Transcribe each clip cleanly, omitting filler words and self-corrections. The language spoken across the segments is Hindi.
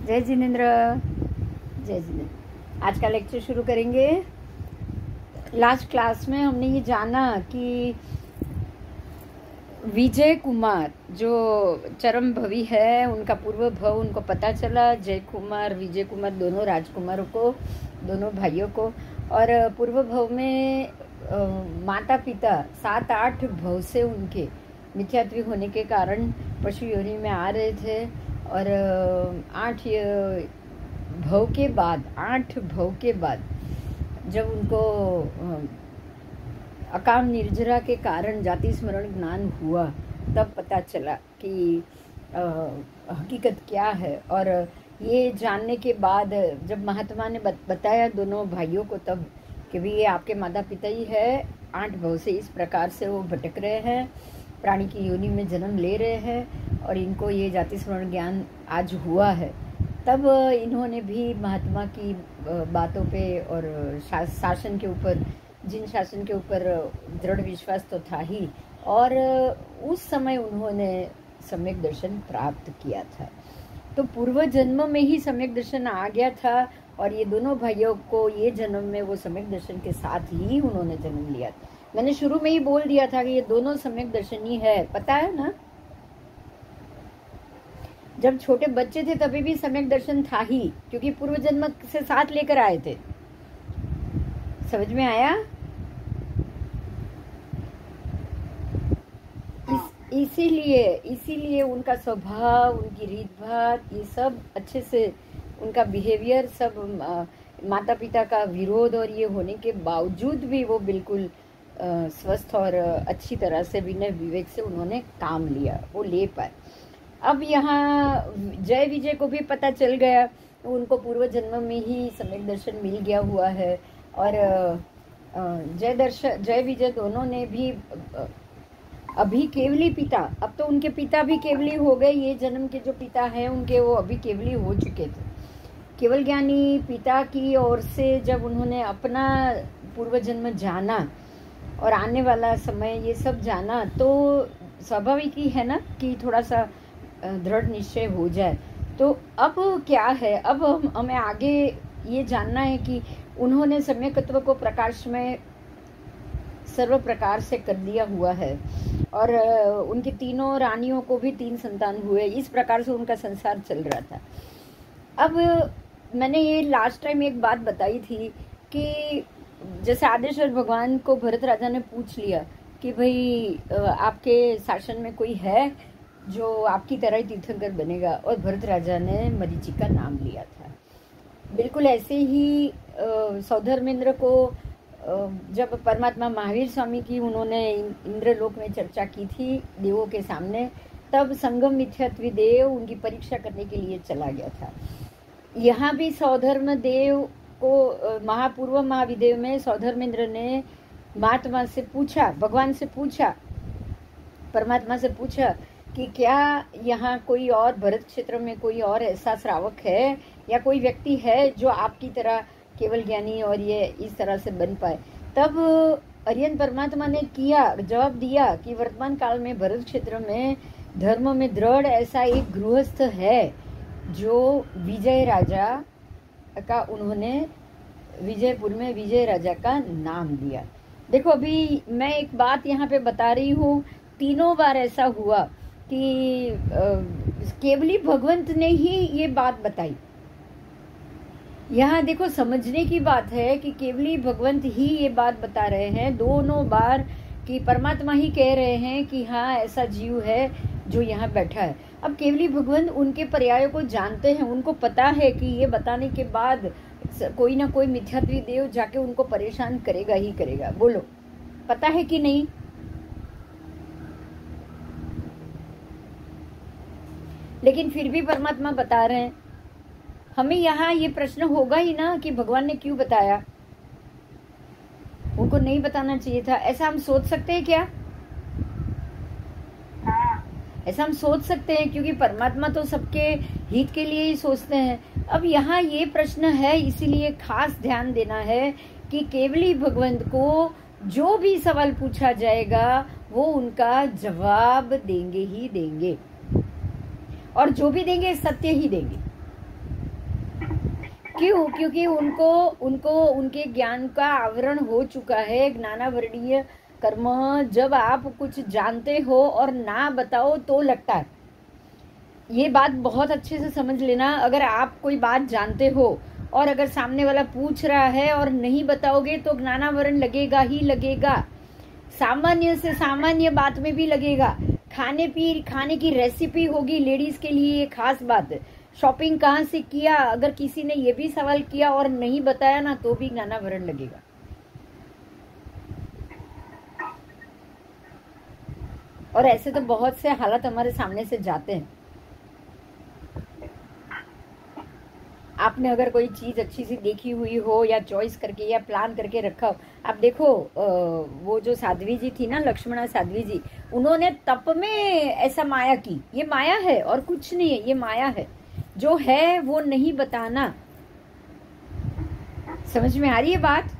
जय जिनेन्द्र, जय जिनेन्द्र। आज का लेक्चर शुरू करेंगे। लास्ट क्लास में हमने ये जाना कि विजय कुमार जो चरम भवी है, उनका पूर्व भव उनको पता चला। जय कुमार, विजय कुमार दोनों राजकुमारों को, दोनों भाइयों को। और पूर्व भव में माता पिता 7-8 भव से उनके मिथ्यात्वी होने के कारण पशु योनि में आ रहे थे। और 8 भव के बाद जब उनको अकाम निर्जरा के कारण जाति स्मरण ज्ञान हुआ, तब पता चला कि हकीकत क्या है। और ये जानने के बाद जब महात्मा ने बताया दोनों भाइयों को, तब कि भी ये आपके माता पिता ही है, 8 भव से इस प्रकार से वो भटक रहे हैं, प्राणी की योनि में जन्म ले रहे हैं और इनको ये जाति स्मरण ज्ञान आज हुआ है। तब इन्होंने भी महात्मा की बातों पे और शासन के ऊपर, जिन शासन के ऊपर दृढ़ विश्वास तो था ही, और उस समय उन्होंने सम्यक दर्शन प्राप्त किया था। तो पूर्व जन्म में ही सम्यक दर्शन आ गया था और ये दोनों भाइयों को ये जन्म में वो सम्यक दर्शन के साथ ही उन्होंने जन्म लिया था। मैंने शुरू में ही बोल दिया था कि ये दोनों सम्यक दर्शनी है, पता है ना। जब छोटे बच्चे थे तभी भी सम्यक दर्शन था ही, क्योंकि पूर्व जन्म से साथ लेकर आए थे। समझ में आया? इसीलिए उनका स्वभाव, उनकी रीत भात, ये सब अच्छे से, उनका बिहेवियर सब, माता पिता का विरोध और ये होने के बावजूद भी वो बिल्कुल स्वस्थ और अच्छी तरह से विनय विवेक से उन्होंने काम लिया, वो ले पाए। अब यहाँ जय विजय को भी पता चल गया, उनको पूर्व जन्म में ही सम्यक दर्शन मिल गया हुआ है। और जय विजय दोनों ने भी अभी केवली पिता, अब तो उनके पिता भी केवली हो गए। ये जन्म के जो पिता हैं उनके, वो अभी केवली हो चुके थे। केवल ज्ञानी पिता की ओर से जब उन्होंने अपना पूर्व जन्म जाना और आने वाला समय ये सब जाना, तो स्वाभाविक ही है ना कि थोड़ा सा दृढ़ निश्चय हो जाए। तो अब क्या है, अब हमें आगे ये जानना है कि उन्होंने सम्यकत्व को प्रकाश में सर्व प्रकार से कर दिया हुआ है। और उनकी तीनों रानियों को भी 3 संतान हुए। इस प्रकार से उनका संसार चल रहा था। अब मैंने ये लास्ट टाइम एक बात बताई थी कि जैसे आदेश्वर भगवान को भरत राजा ने पूछ लिया कि भाई आपके शासन में कोई है जो आपकी तरह ही तीर्थंकर बनेगा, और भरत राजा ने मरीचि का नाम लिया था। बिल्कुल ऐसे ही सौधर्मेंद्र को जब परमात्मा महावीर स्वामी की उन्होंने इंद्रलोक में चर्चा की थी देवों के सामने, तब संगम मिथ्यात्वी देव उनकी परीक्षा करने के लिए चला गया था। यहाँ भी सौधर्म देव को, महापूर्व महाविदेव में सौधर्मेंद्र ने महात्मा से पूछा, भगवान से पूछा, परमात्मा से पूछा कि क्या यहाँ कोई और, भरत क्षेत्र में कोई और ऐसा श्रावक है या कोई व्यक्ति है जो आपकी तरह केवल ज्ञानी और ये इस तरह से बन पाए। तब अरियन परमात्मा ने जवाब दिया कि वर्तमान काल में भरत क्षेत्र में धर्म में दृढ़ ऐसा एक गृहस्थ है जो विजय राजा का, उन्होंने विजयपुर में विजय राजा का नाम दिया। देखो अभी मैं एक बात यहाँ पे बता रही हूँ, 3 बार ऐसा हुआ कि केवली भगवंत ने ही ये बात बताई। यहाँ देखो समझने की बात है कि केवली भगवंत ही ये बात बता रहे हैं दोनों बार, कि परमात्मा ही कह रहे हैं कि हाँ ऐसा जीव है जो यहाँ बैठा है। अब केवली भगवंत उनके पर्यायों को जानते हैं, उनको पता है कि ये बताने के बाद कोई ना कोई मिथ्यात्वी देव जाके उनको परेशान करेगा ही करेगा। बोलो, पता है कि नहीं? लेकिन फिर भी परमात्मा बता रहे हैं। हमें यहाँ ये प्रश्न होगा ही ना कि भगवान ने क्यों बताया, उनको नहीं बताना चाहिए था। ऐसा हम सोच सकते हैं क्या? ऐसा हम सोच सकते हैं, क्योंकि परमात्मा तो सबके हित के लिए ही सोचते हैं। अब यहाँ ये प्रश्न है, इसीलिए खास ध्यान देना है कि केवली भगवंत को जो भी सवाल पूछा जाएगा वो उनका जवाब देंगे ही देंगे, और जो भी देंगे सत्य ही देंगे। क्यों? क्योंकि उनको उनको उनके ज्ञान का आवरण हो चुका है, ज्ञानावरणीय कर्म। जब आप कुछ जानते हो और ना बताओ तो लगता है, ये बात बहुत अच्छे से समझ लेना। अगर आप कोई बात जानते हो और अगर सामने वाला पूछ रहा है और नहीं बताओगे तो ज्ञानावरण लगेगा ही लगेगा। सामान्य से सामान्य बात में भी लगेगा। खाने की रेसिपी होगी लेडीज के लिए, ये खास बात है। शॉपिंग कहाँ से किया, अगर किसी ने ये भी सवाल किया और नहीं बताया ना तो भी ज्ञानावरण लगेगा। और ऐसे तो बहुत से हालत हमारे सामने से जाते हैं। आपने अगर कोई चीज अच्छी सी देखी हुई हो या चॉइस करके या प्लान करके रखा हो, आप देखो वो जो साध्वी जी थी ना, लक्ष्मणा साध्वी जी, उन्होंने तप में ऐसा माया की। ये माया है और कुछ नहीं है, ये माया है। जो है वो नहीं बताना। समझ में आ रही है बात?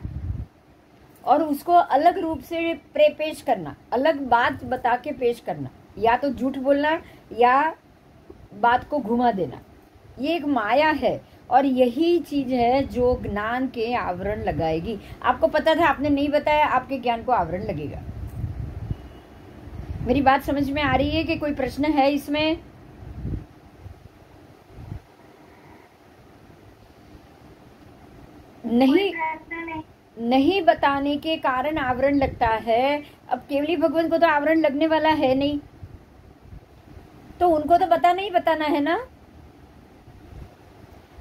और उसको अलग रूप से पेश करना, अलग बात बता के पेश करना, या तो झूठ बोलना या बात को घुमा देना, ये एक माया है। और यही चीज है जो ज्ञान के आवरण लगाएगी। आपको पता था, आपने नहीं बताया, आपके ज्ञान को आवरण लगेगा। मेरी बात समझ में आ रही है कि कोई प्रश्न है इसमें? नहीं बताने के कारण आवरण लगता है। अब केवली भगवान को तो आवरण लगने वाला है नहीं, तो उनको तो बताना है ना।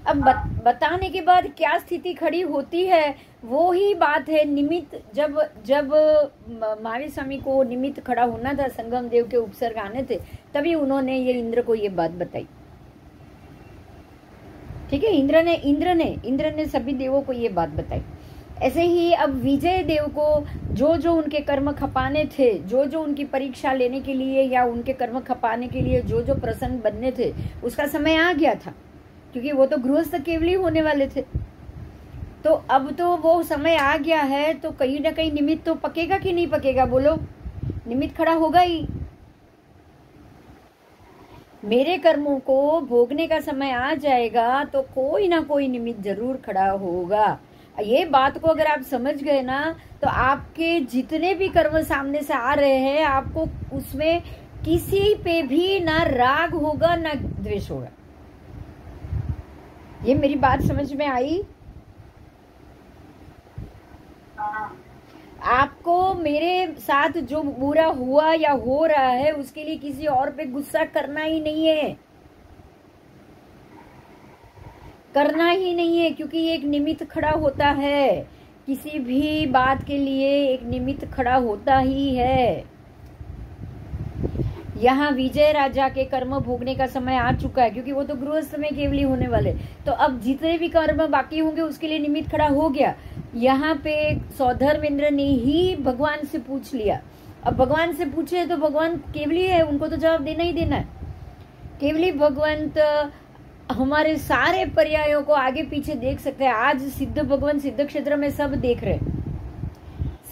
अब बताने के बाद क्या स्थिति खड़ी होती है, वो ही बात है। निमित्त, जब महावीर स्वामी को निमित्त खड़ा होना था, संगम देव के उपसर्ग आने थे, तभी उन्होंने ये इंद्र को ये बात बताई। ठीक है, इंद्र ने सभी देवों को ये बात बताई। ऐसे ही अब विजय देव को जो उनके कर्म खपाने थे, जो उनकी परीक्षा लेने के लिए या उनके कर्म खपाने के लिए जो प्रसंग बनने थे, उसका समय आ गया था, क्योंकि वो तो गृहस्थ केवली होने वाले थे। तो अब तो वो समय आ गया है, तो कहीं ना कहीं निमित्त तो पकेगा कि नहीं पकेगा? बोलो, निमित्त खड़ा होगा ही। मेरे कर्मों को भोगने का समय आ जाएगा तो कोई ना कोई निमित्त जरूर खड़ा होगा। ये बात को अगर आप समझ गए ना, तो आपके जितने भी कर्म सामने से आ रहे हैं, आपको उसमें किसी पे भी ना राग होगा ना द्वेष होगा। ये मेरी बात समझ में आई? आपको मेरे साथ जो बुरा हुआ या हो रहा है उसके लिए किसी और पे गुस्सा करना ही नहीं है, करना ही नहीं है, क्योंकि एक निमित्त खड़ा होता है। किसी भी बात के लिए एक निमित्त खड़ा होता ही है। यहाँ विजय राजा के कर्म भोगने का समय आ चुका है, क्योंकि वो तो गृहस्थ में केवली होने वाले। तो अब जितने भी कर्म बाकी होंगे उसके लिए निमित्त खड़ा हो गया। यहाँ पे सौधर्मेंद्र ने ही भगवान से पूछ लिया। अब भगवान से पूछे तो भगवान केवली है, उनको तो जवाब देना ही देना है। केवली भगवंत हमारे सारे पर्यायों को आगे पीछे देख सकते हैं। आज सिद्ध भगवंत सिद्ध क्षेत्र में सब देख रहे,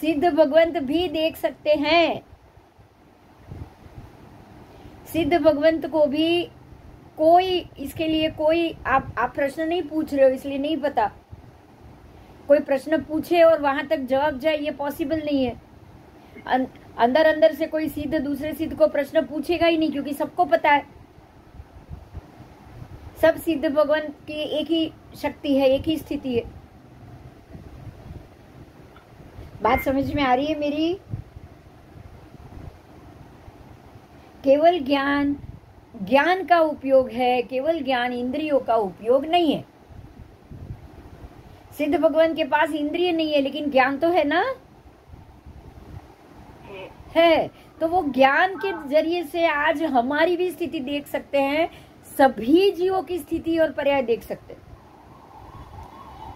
सिद्ध भगवंत भी देख सकते हैं। सिद्ध भगवंत को भी कोई, इसके लिए कोई आप प्रश्न नहीं पूछ रहे हो इसलिए नहीं पता। कोई प्रश्न पूछे और वहां तक जवाब जाए, ये पॉसिबल नहीं है। अंदर अंदर से कोई सिद्ध दूसरे सिद्ध को प्रश्न पूछेगा ही नहीं, क्योंकि सबको पता है। सब सिद्ध भगवान की एक ही शक्ति है, एक ही स्थिति है। बात समझ में आ रही है मेरी? केवल ज्ञान का उपयोग है, केवल ज्ञान इंद्रियों का उपयोग नहीं है। सिद्ध भगवान के पास इंद्रिय नहीं है, लेकिन ज्ञान तो है ना, है। तो वो ज्ञान के जरिए से आज हमारी भी स्थिति देख सकते हैं, सभी जीवों की स्थिति और पर्याय देख सकते हैं,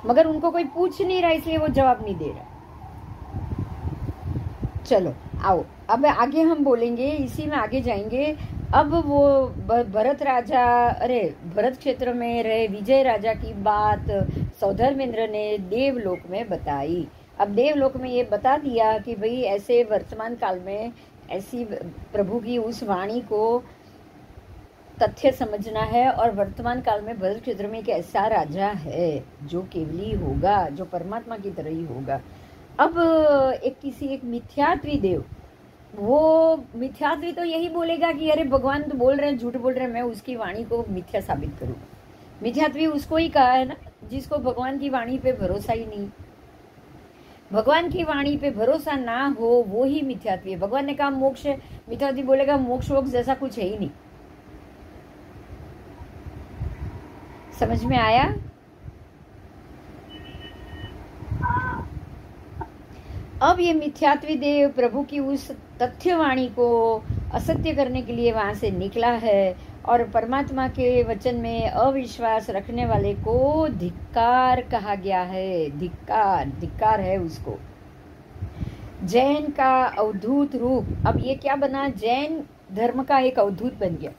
मगर उनको कोई पूछ नहीं रहा, इसलिए वो जवाब नहीं दे रहा। चलो आओ, अब आगे हम बोलेंगे, इसी में आगे जाएंगे। अब वो भरत राजा, अरे भरत क्षेत्र में रहे विजय राजा की बात सौधर्मेंद्र ने देवलोक में बताई। अब देवलोक में ये बता दिया कि भाई ऐसे वर्तमान काल में ऐसी प्रभु की उस वाणी को तथ्य समझना है। और वर्तमान काल में भरत क्षेत्र में एक ऐसा राजा है जो केवली होगा, जो परमात्मा की तरह ही होगा। अब एक मिथ्यात्वी देव, वो मिथ्यात्वी तो यही बोलेगा कि अरे भगवान तो बोल रहे हैं, झूठ बोल रहे हैं, मैं उसकी वाणी को मिथ्या साबित करूं। मिथ्यात्वी उसको ही कहा है ना, जिसको भगवान की वाणी पे भरोसा ही नहीं। भगवान की वाणी पे भरोसा ना हो वो ही मिथ्यात्वी है। भगवान ने कहा मोक्ष है, मिथ्यात्वी बोलेगा मोक्ष वोक्ष जैसा कुछ है ही नहीं। समझ में आया? अब ये मिथ्यात्वी देव प्रभु की उस तथ्यवाणी को असत्य करने के लिए वहां से निकला है, और परमात्मा के वचन में अविश्वास रखने वाले को धिक्कार कहा गया है। धिक्कार है उसको। जैन का अवधूत रूप, अब ये क्या बना, जैन धर्म का एक अवधूत बन गया।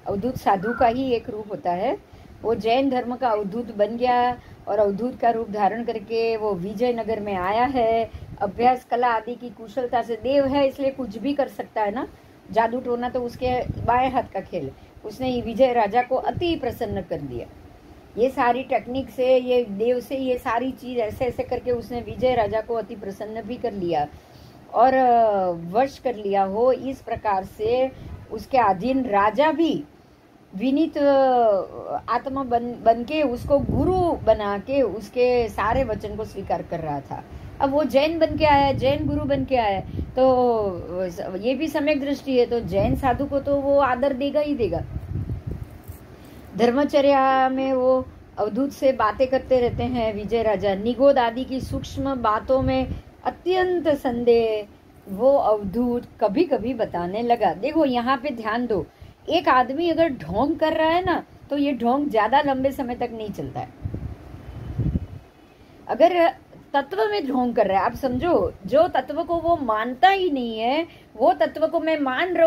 अवधूत साधु का ही एक रूप होता है, वो जैन धर्म का अवधूत बन गया, और अवधूत का रूप धारण करके वो विजयनगर में आया है। अभ्यास कला आदि की कुशलता से, देव है इसलिए कुछ भी कर सकता है ना, जादू टोना तो उसके बाएं हाथ का खेल। उसने विजय राजा को अति प्रसन्न कर दिया। ये सारी टेक्निक से, ये देव से, ये सारी चीज ऐसे ऐसे करके उसने विजय राजा को अति प्रसन्न भी कर लिया और वश कर लिया हो। इस प्रकार से उसके अधीन राजा भी विनीत आत्मा बन के उसको गुरु बना के उसके सारे वचन को स्वीकार कर रहा था। अब वो जैन बन के आया, जैन गुरु बन के आया, तो ये भी सम्यक दृष्टि है, तो जैन साधु को तो वो आदर देगा ही देगा। धर्मचर्या में वो अवधूत से बातें करते रहते हैं विजय राजा। निगोद आदि की सूक्ष्म बातों में अत्यंत संदेह वो अवधूत कभी कभी बताने लगा। देखो यहाँ पे ध्यान दो, एक आदमी अगर ढोंग कर रहा है ना, तो ये ढोंग ज्यादा लंबे समय तक नहीं चलता है। अगर तत्व में ढोंग कर रहा है, आप समझो, जो तत्व को वो मानता ही नहीं है, वो तत्व को मैं मान रहा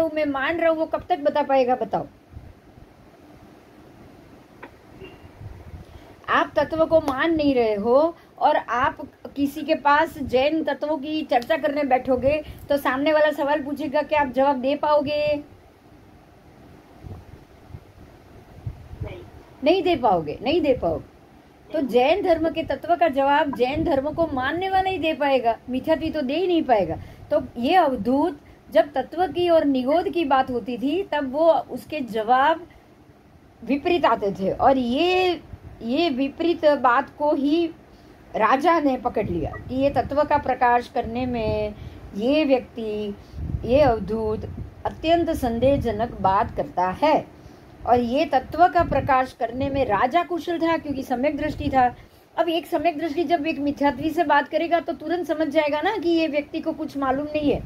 हूं, वो कब तक बता पाएगा? बताओ। आप तत्व को मान नहीं रहे हो और आप किसी के पास जैन तत्वों की चर्चा करने बैठोगे, तो सामने वाला सवाल पूछेगा कि आप जवाब दे पाओगे? नहीं दे पाओगे। तो जैन धर्म के तत्व का जवाब जैन धर्म को मानने वाला ही दे पाएगा, मिथ्यात्वी तो दे ही नहीं पाएगा। तो ये अवधूत जब तत्व की और निगोद की बात होती थी, तब वो उसके जवाब विपरीत आते थे, और ये विपरीत बात को ही राजा ने पकड़ लिया कि ये तत्व का प्रकाश करने में ये व्यक्ति, ये अवधूत अत्यंत संदेहजनक बात करता है। और ये तत्व का प्रकाश करने में राजा कुशल था, क्योंकि सम्यक दृष्टि था। अब एक सम्यक दृष्टि जब एक मिथ्यात्वी से बात करेगा तो तुरंत समझ जाएगा ना कि ये व्यक्ति को कुछ मालूम नहीं है,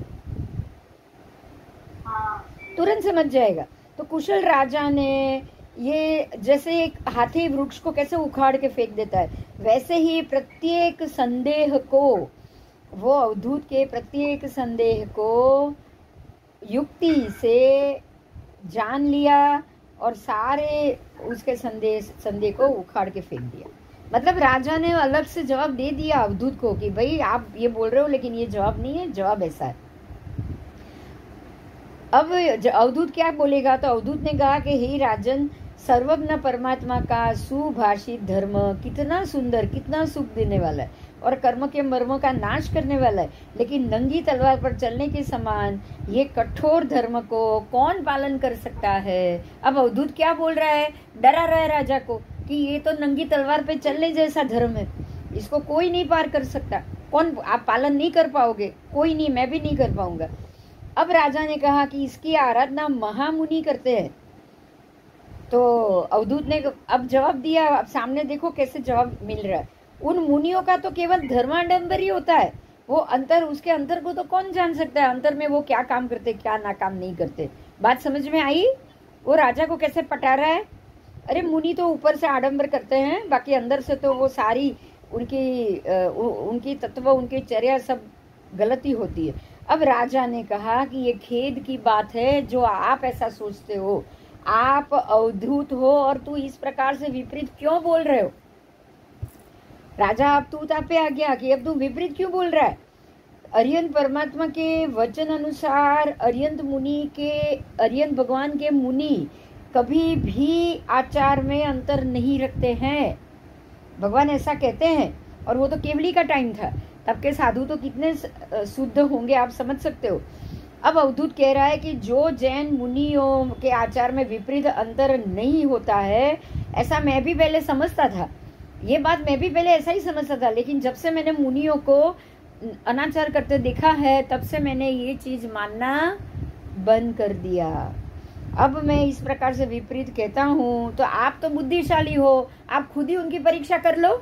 तुरंत समझ जाएगा। तो कुशल राजा ने ये, जैसे एक हाथी वृक्ष को कैसे उखाड़ के फेंक देता है, वैसे ही प्रत्येक संदेह को, वो अवधूत के प्रत्येक संदेह को युक्ति से जान लिया और सारे उसके संदेह को उखाड़ के फेंक दिया। मतलब राजा ने अलग से जवाब दे दिया अवधूत को कि भाई आप ये बोल रहे हो, लेकिन ये जवाब नहीं है, जवाब ऐसा है। अब अवधूत क्या बोलेगा? तो अवधूत ने कहा कि हे राजन, सर्वज्ञ परमात्मा का सुभाषित धर्म कितना सुंदर, कितना सुख देने वाला है और कर्म के मर्मों का नाश करने वाला है, लेकिन नंगी तलवार पर चलने के समान ये कठोर धर्म को कौन पालन कर सकता है? अब अवधूत क्या बोल रहा है? डरा रहा है राजा को कि ये तो नंगी तलवार पे चलने जैसा धर्म है, इसको कोई नहीं पार कर सकता। कौन? आप पालन नहीं कर पाओगे? कोई नहीं, मैं भी नहीं कर पाऊंगा। अब राजा ने कहा कि इसकी आराधना महामुनि करते हैं। तो अवधूत ने अब जवाब दिया। अब सामने देखो कैसे जवाब मिल रहा है। उन मुनियों का तो केवल धर्माडंबर ही होता है, वो अंतर, उसके अंतर को तो कौन जान सकता है, अंतर में वो क्या काम करते, क्या ना काम नहीं करते। बात समझ में आई? वो राजा को कैसे पटा रहा है। अरे मुनि तो ऊपर से आडंबर करते हैं, बाकी अंदर से तो वो सारी उनकी तत्व, उनकी चर्या सब गलती होती है। अब राजा ने कहा कि ये खेद की बात है जो आप ऐसा सोचते हो, आप अवधूत हो और तू इस प्रकार से विपरीत क्यों बोल रहे हो। राजा अब तू पे आ गया कि अब तू विपरीत क्यों बोल रहा है। अरियंत परमात्मा के वचन अनुसार अरियंत भगवान के मुनि कभी भी आचार में अंतर नहीं रखते हैं, भगवान ऐसा कहते हैं। और वो तो केवली का टाइम था, तब के साधु तो कितने शुद्ध होंगे, आप समझ सकते हो। अब अवधूत कह रहा है कि जो जैन मुनियों के आचार में विपरीत अंतर नहीं होता है, ऐसा मैं भी पहले समझता था, ये बात मैं भी पहले ऐसा ही समझता था, लेकिन जब से मैंने मुनियों को अनाचार करते देखा है, तब से मैंने ये चीज मानना बंद कर दिया। अब मैं इस प्रकार से विपरीत कहता हूँ, तो आप तो बुद्धिशाली हो, आप खुद ही उनकी परीक्षा कर लो।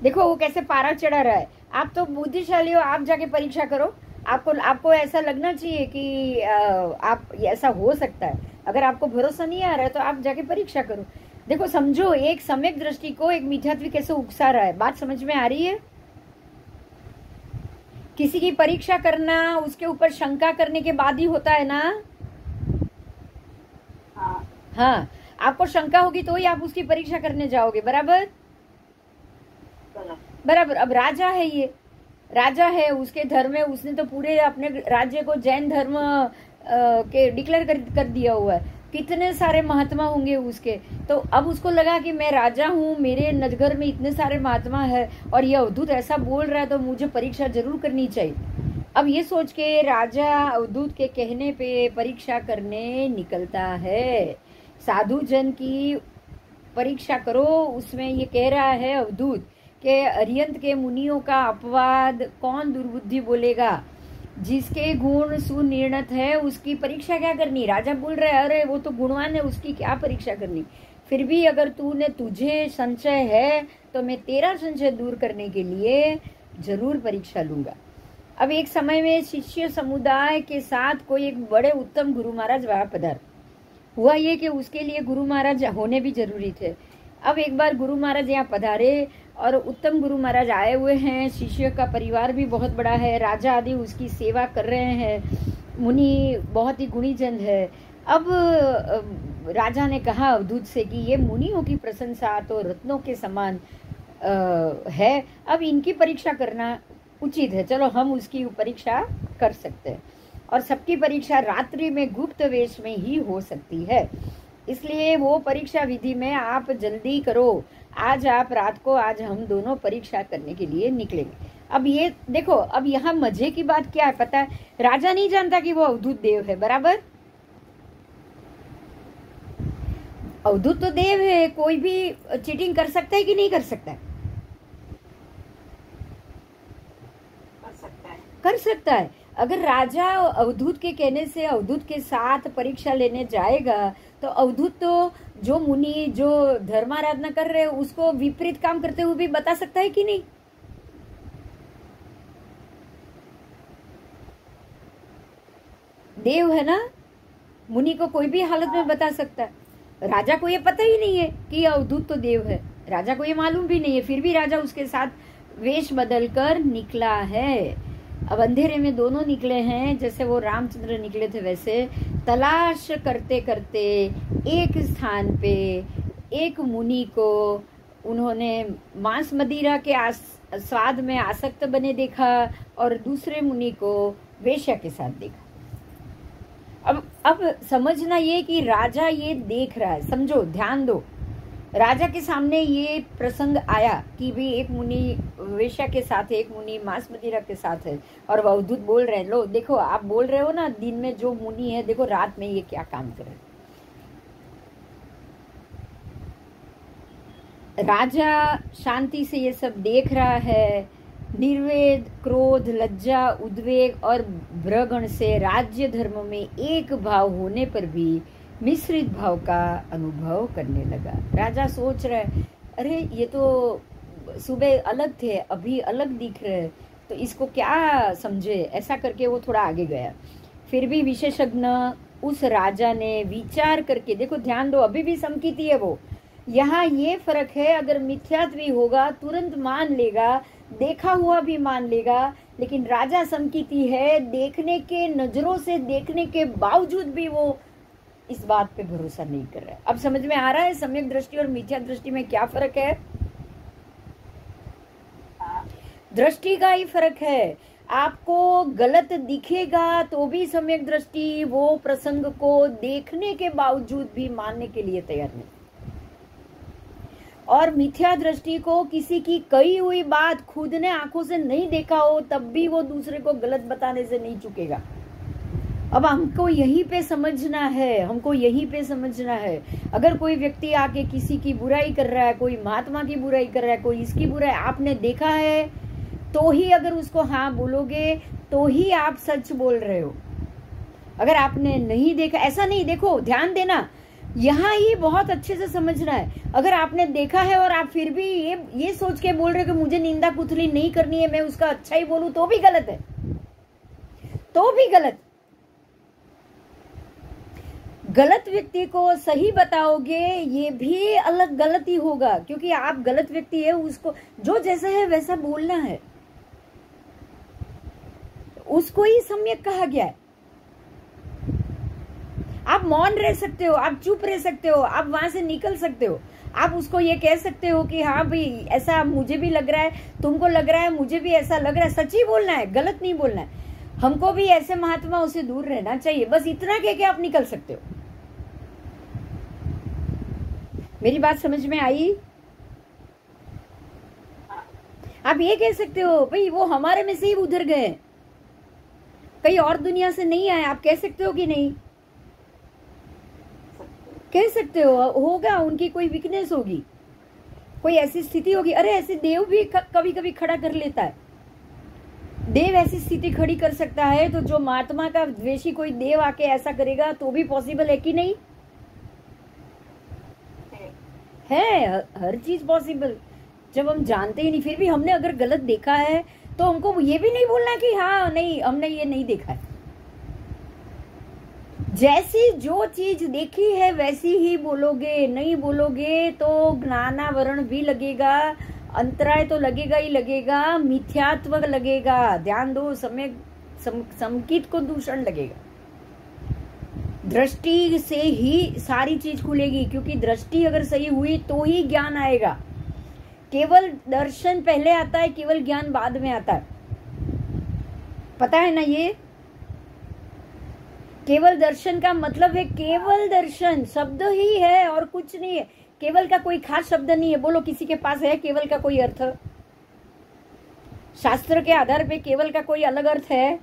देखो वो कैसे पारा चढ़ा रहा है, आप तो बुद्धिशाली हो, आप जाके परीक्षा करो। आपको ऐसा लगना चाहिए कि आप ऐसा हो सकता है। अगर आपको भरोसा नहीं आ रहा है तो आप जाके परीक्षा करो। देखो समझो, एक सम्यक दृष्टि को एक मिथ्यात्व कैसे उकसा रहा है, बात समझ में आ रही है। किसी की परीक्षा करना उसके ऊपर शंका करने के बाद ही होता है ना। हाँ, आपको शंका होगी तो ही आप उसकी परीक्षा करने जाओगे, बराबर बराबर। अब राजा है, ये राजा है, उसके धर्म में उसने तो पूरे अपने राज्य को जैन धर्म के डिक्लेयर कर दिया हुआ है। कितने सारे महात्मा होंगे उसके, तो अब उसको लगा कि मैं राजा हूँ, मेरे नगर में इतने सारे महात्मा है और ये अवधूत ऐसा बोल रहा है, तो मुझे परीक्षा जरूर करनी चाहिए। अब ये सोच के राजा अवधूत के कहने पे परीक्षा करने निकलता है। साधु जन की परीक्षा करो, उसमें ये कह रहा है अवधूत के अरियंत के मुनियों का अपवाद कौन दुर्बुद्धि बोलेगा। जिसके गुण सुनिर्णत है उसकी परीक्षा क्या करनी। राजा बोल रहे हैं अरे वो तो गुणवान है, उसकी क्या परीक्षा करनी। फिर भी अगर तुझे संशय है तो मैं तेरा संशय दूर करने के लिए जरूर परीक्षा लूंगा। अब एक समय में शिष्य समुदाय के साथ कोई एक बड़े उत्तम गुरु महाराज वहां पधार। हुआ ये कि उसके लिए गुरु महाराज होने भी जरूरी थे। अब एक बार गुरु महाराज यहाँ पधारे और उत्तम गुरु महाराज आए हुए हैं, शिष्य का परिवार भी बहुत बड़ा है, राजा आदि उसकी सेवा कर रहे हैं, मुनि बहुत ही गुणी जन है। अब राजा ने कहा अवधूत से कि ये मुनियों की प्रशंसा तो रत्नों के समान है, अब इनकी परीक्षा करना उचित है, चलो हम उसकी परीक्षा कर सकते हैं। और सबकी परीक्षा रात्रि में गुप्त वेश में ही हो सकती है, इसलिए वो परीक्षा विधि में आप जल्दी करो। आज आप रात को, आज हम दोनों परीक्षा करने के लिए निकलेंगे। अब ये देखो, अब यहाँ मजे की बात क्या है पता है, राजा नहीं जानता कि वो अवधूत देव है, बराबर। अवधूत तो देव है, कोई भी चीटिंग कर सकता है कि नहीं कर सकता है? कर सकता है। अगर राजा अवधूत के कहने से अवधूत के साथ परीक्षा लेने जाएगा तो अवधूत तो जो मुनि जो धर्माराधना कर रहे हैं उसको विपरीत काम करते हुए भी बता सकता है कि नहीं? देव है ना, मुनि को कोई भी हालत में बता सकता है। राजा को ये पता ही नहीं है कि अवधूत तो देव है, राजा को ये मालूम भी नहीं है, फिर भी राजा उसके साथ वेश बदल कर निकला है। अब अंधेरे में दोनों निकले हैं, जैसे वो रामचंद्र निकले थे वैसे तलाश करते करते एक स्थान पे एक मुनि को उन्होंने मांस मदिरा के स्वाद में आसक्त बने देखा और दूसरे मुनि को वेश्या के साथ देखा। अब समझना ये कि राजा ये देख रहा है, समझो, ध्यान दो। राजा के सामने ये प्रसंग आया कि भी एक मुनि वेश्या के साथ है, एक मुनि मांस मदिरा के साथ है, और वह अवधूत बोल रहे हैं, लो देखो आप बोल रहे हो ना दिन में जो मुनि है, देखो रात में ये क्या काम कर रहे हैं। राजा शांति से ये सब देख रहा है। निर्वेद, क्रोध, लज्जा, उद्वेग और भ्रगण से राज्य धर्म में एक भाव होने पर भी मिश्रित भाव का अनुभव करने लगा। राजा सोच रहा है अरे ये तो सुबह अलग थे, अभी अलग दिख रहे हैं, तो इसको क्या समझे, ऐसा करके वो थोड़ा आगे गया। फिर भी विशेषज्ञ उस राजा ने विचार करके, देखो ध्यान दो, अभी भी समकीती है वो, यहाँ ये फर्क है, अगर मिथ्यात्वी होगा तुरंत मान लेगा, देखा हुआ भी मान लेगा, लेकिन राजा समकीती है, देखने के नजरों से देखने के बावजूद भी वो इस बात पे भरोसा नहीं कर रहा है। अब समझ में आ रहा है सम्यक दृष्टि और मिथ्या दृष्टि में क्या फर्क है? दृष्टि का ही फर्क है। आपको गलत दिखेगा तो भी सम्यक दृष्टि वो प्रसंग को देखने के बावजूद भी मानने के लिए तैयार नहीं, और मिथ्या दृष्टि को किसी की कही हुई बात खुद ने आंखों से नहीं देखा हो तब भी वो दूसरे को गलत बताने से नहीं चुकेगा। अब हमको यहीं पे समझना है, हमको यहीं पे समझना है। अगर कोई व्यक्ति आके किसी की बुराई कर रहा है, कोई महात्मा की बुराई कर रहा है, कोई इसकी बुराई आपने देखा है तो ही अगर उसको हाँ बोलोगे तो ही आप सच बोल रहे हो। अगर आपने नहीं देखा, ऐसा नहीं, देखो ध्यान देना, यहाँ ही बहुत अच्छे से समझना है। अगर आपने देखा है और आप फिर भी ये सोच के बोल रहे हो कि मुझे निंदा कुथली नहीं करनी है, मैं उसका अच्छा ही बोलूं, तो भी गलत है, तो भी गलत। गलत व्यक्ति को सही बताओगे ये भी अलग गलती होगा, क्योंकि आप गलत व्यक्ति है, उसको जो जैसा है वैसा बोलना है, उसको ही सम्यक कहा गया है। आप मौन रह सकते हो, आप चुप रह सकते हो, आप वहां से निकल सकते हो, आप उसको ये कह सकते हो कि हाँ भाई ऐसा मुझे भी लग रहा है, तुमको लग रहा है, मुझे भी ऐसा लग रहा है। सच ही बोलना है, गलत नहीं बोलना है। हमको भी ऐसे महात्माओं से दूर रहना चाहिए, बस इतना कह के आप निकल सकते हो। मेरी बात समझ में आई? आप ये कह सकते हो भाई वो हमारे में से ही उधर गए, कहीं और दुनिया से नहीं आए, आप कह सकते हो कि नहीं? कह सकते हो। होगा, उनकी कोई वीकनेस होगी, कोई ऐसी स्थिति होगी। अरे ऐसे देव भी कभी कभी खड़ा कर लेता है, देव ऐसी स्थिति खड़ी कर सकता है, तो जो महात्मा का द्वेषी कोई देव आके ऐसा करेगा तो भी पॉसिबल है कि नहीं? है, हर चीज पॉसिबल। जब हम जानते ही नहीं, फिर भी हमने अगर गलत देखा है तो हमको ये भी नहीं बोलना कि हाँ नहीं हमने ये नहीं देखा है। जैसी जो चीज देखी है वैसी ही बोलोगे, नहीं बोलोगे तो ज्ञानावरण भी लगेगा, अंतराय तो लगेगा ही लगेगा, मिथ्यात्व लगेगा। ध्यान दो, समय संकित को दूषण लगेगा। दृष्टि से ही सारी चीज खुलेगी, क्योंकि दृष्टि अगर सही हुई तो ही ज्ञान आएगा। केवल दर्शन पहले आता है, केवल ज्ञान बाद में आता है, पता है ना? ये केवल दर्शन का मतलब है, केवल दर्शन शब्द ही है और कुछ नहीं है। केवल का कोई खास शब्द नहीं है। बोलो किसी के पास है केवल का कोई अर्थ? शास्त्र के आधार पे केवल का कोई अलग अर्थ है?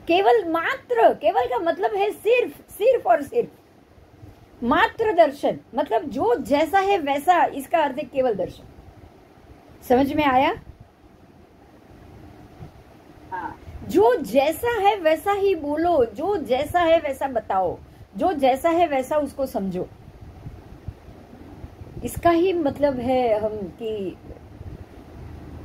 केवल मात्र, केवल का मतलब है सिर्फ, सिर्फ और सिर्फ मात्र दर्शन, मतलब जो जैसा है वैसा, इसका अर्थ है केवल दर्शन। समझ में आया? हाँ। जो जैसा है वैसा ही बोलो, जो जैसा है वैसा बताओ, जो जैसा है वैसा उसको समझो। इसका ही मतलब है हम कि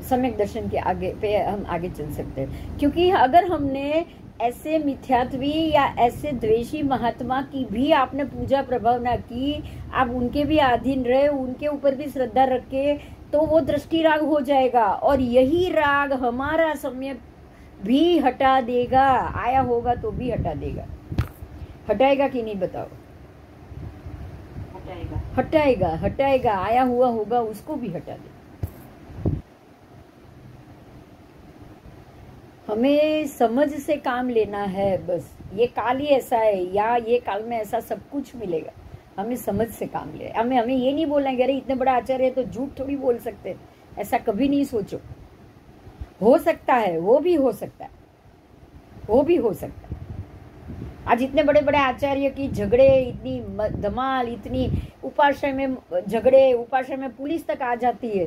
सम्यक दर्शन के आगे पे हम आगे चल सकते हैं। क्योंकि अगर हमने ऐसे मिथ्यात्वी या ऐसे द्वेषी महात्मा की भी आपने पूजा प्रभाव ना की, आप उनके भी अधीन रहे, उनके ऊपर भी श्रद्धा रखे, तो वो दृष्टि राग हो जाएगा, और यही राग हमारा सम्यक भी हटा देगा। आया होगा तो भी हटा देगा। हटाएगा कि नहीं बताओ? हटाएगा, हटाएगा, हटाएगा। आया हुआ होगा उसको भी हटा देगा। हमें समझ से काम लेना है बस। ये काल ही ऐसा है या ये काल में ऐसा सब कुछ मिलेगा, हमें समझ से काम ले। हमें ये नहीं बोलना है अरे इतने बड़ा आचार्य है तो झूठ थोड़ी बोल सकते, ऐसा कभी नहीं सोचो। हो सकता है, वो भी हो सकता है, वो भी हो सकता है। आज इतने बड़े बड़े आचार्य की झगड़े, इतनी धमाल, इतनी उपाश्रय में झगड़े, उपाश्रय में पुलिस तक आ जाती है।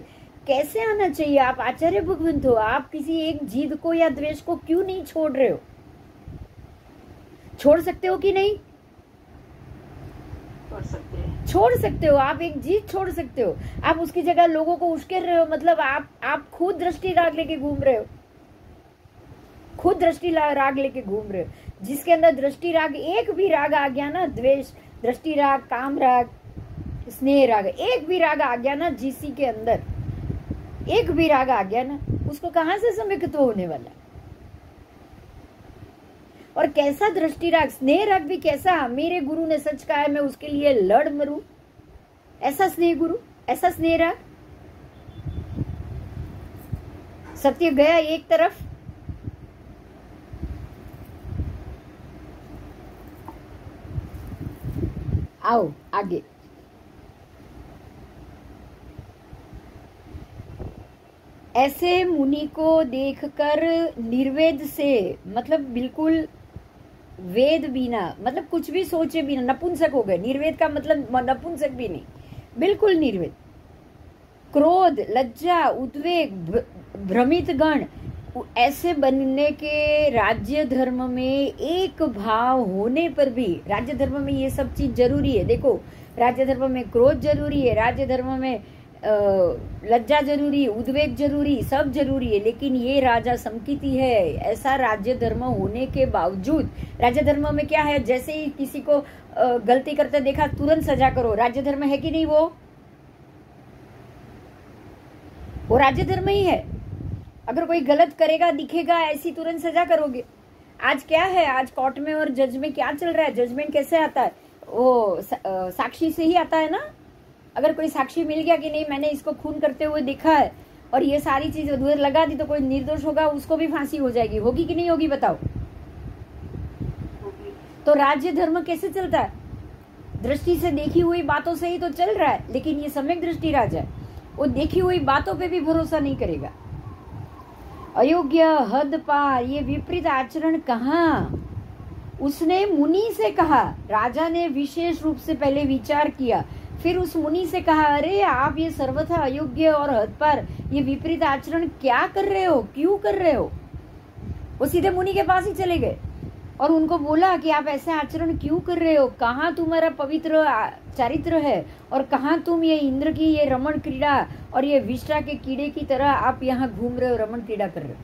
कैसे आना चाहिए? आप आचार्य भगवंत हो, आप किसी एक जिद को या द्वेष को क्यों नहीं छोड़ रहे हो? छोड़ सकते हो कि नहीं? छोड़ सकते हैं, छोड़ सकते हो। आप एक जिद छोड़ सकते हो। आप उसकी जगह लोगों को उश्केर रहे हो, मतलब आप खुद दृष्टि राग लेके घूम रहे हो, खुद दृष्टि राग लेके घूम रहे हो। जिसके अंदर दृष्टि राग, एक भी राग आ गया ना, द्वेष, दृष्टि राग, काम राग, स्नेह राग, एक भी राग आ गया ना, जिसी के अंदर एक भी राग आ गया ना, उसको कहां से सम्यक्त्व होने वाला? और कैसा दृष्टि राग, स्नेह राग भी कैसा? मेरे गुरु ने सच कहा है, मैं उसके लिए लड़ मरूं, ऐसा स्नेह गुरु, ऐसा स्नेह राग। सत्य गया एक तरफ, आओ आगे। ऐसे मुनि को देखकर निर्वेद से, मतलब बिल्कुल वेद बिना, मतलब कुछ भी सोचे बिना नपुंसक हो गए। निर्वेद का मतलब नपुंसक भी नहीं, बिल्कुल निर्वेद। क्रोध, लज्जा, उद्वेग, भ्रमित गण, ऐसे बनने के राज्य धर्म में एक भाव होने पर भी, राज्य धर्म में ये सब चीज जरूरी है। देखो, राज्य धर्म में क्रोध जरूरी है, राज्य धर्म में लज्जा जरूरी, उद्वेग जरूरी, सब जरूरी है। लेकिन ये राजा संकीर्ति है। ऐसा राज्य धर्म होने के बावजूद, राज्य धर्म में क्या है, जैसे ही किसी को गलती करते देखा तुरंत सजा करो, राज्य धर्म है कि नहीं? वो राज्य धर्म ही है। अगर कोई गलत करेगा दिखेगा, ऐसी तुरंत सजा करोगे। आज क्या है, आज कोर्ट में और जज में क्या चल रहा है? जजमेंट कैसे आता है? वो साक्षी से ही आता है ना। अगर कोई साक्षी मिल गया कि नहीं मैंने इसको खून करते हुए देखा है और ये सारी चीज उधर लगा दी, तो कोई निर्दोष होगा, उसको भी फांसी हो जाएगी। होगी कि नहीं होगी बताओ? तो राज्य धर्म कैसे चलता है? दृष्टि से देखी हुई बातों से ही तो चल रहा है। लेकिन ये सम्यक दृष्टि राजा है, वो देखी हुई बातों पे भी भरोसा नहीं करेगा। अयोग्य, हद पार, ये विपरीत आचरण कहाँ? उसने मुनि से कहा। राजा ने विशेष रूप से पहले विचार किया, फिर उस मुनि से कहा, अरे आप ये सर्वथा अयोग्य और हद पार, ये विपरीत आचरण क्या कर रहे हो, क्यों कर रहे हो? वो सीधे मुनि के पास ही चले गए और उनको बोला कि आप ऐसे आचरण क्यों कर रहे हो? कहाँ तुम्हारा पवित्र चरित्र है और कहाँ तुम ये इंद्र की ये रमण क्रीड़ा और ये विष्टा के कीड़े की तरह आप यहाँ घूम रहे हो, रमण क्रीड़ा कर रहे हो।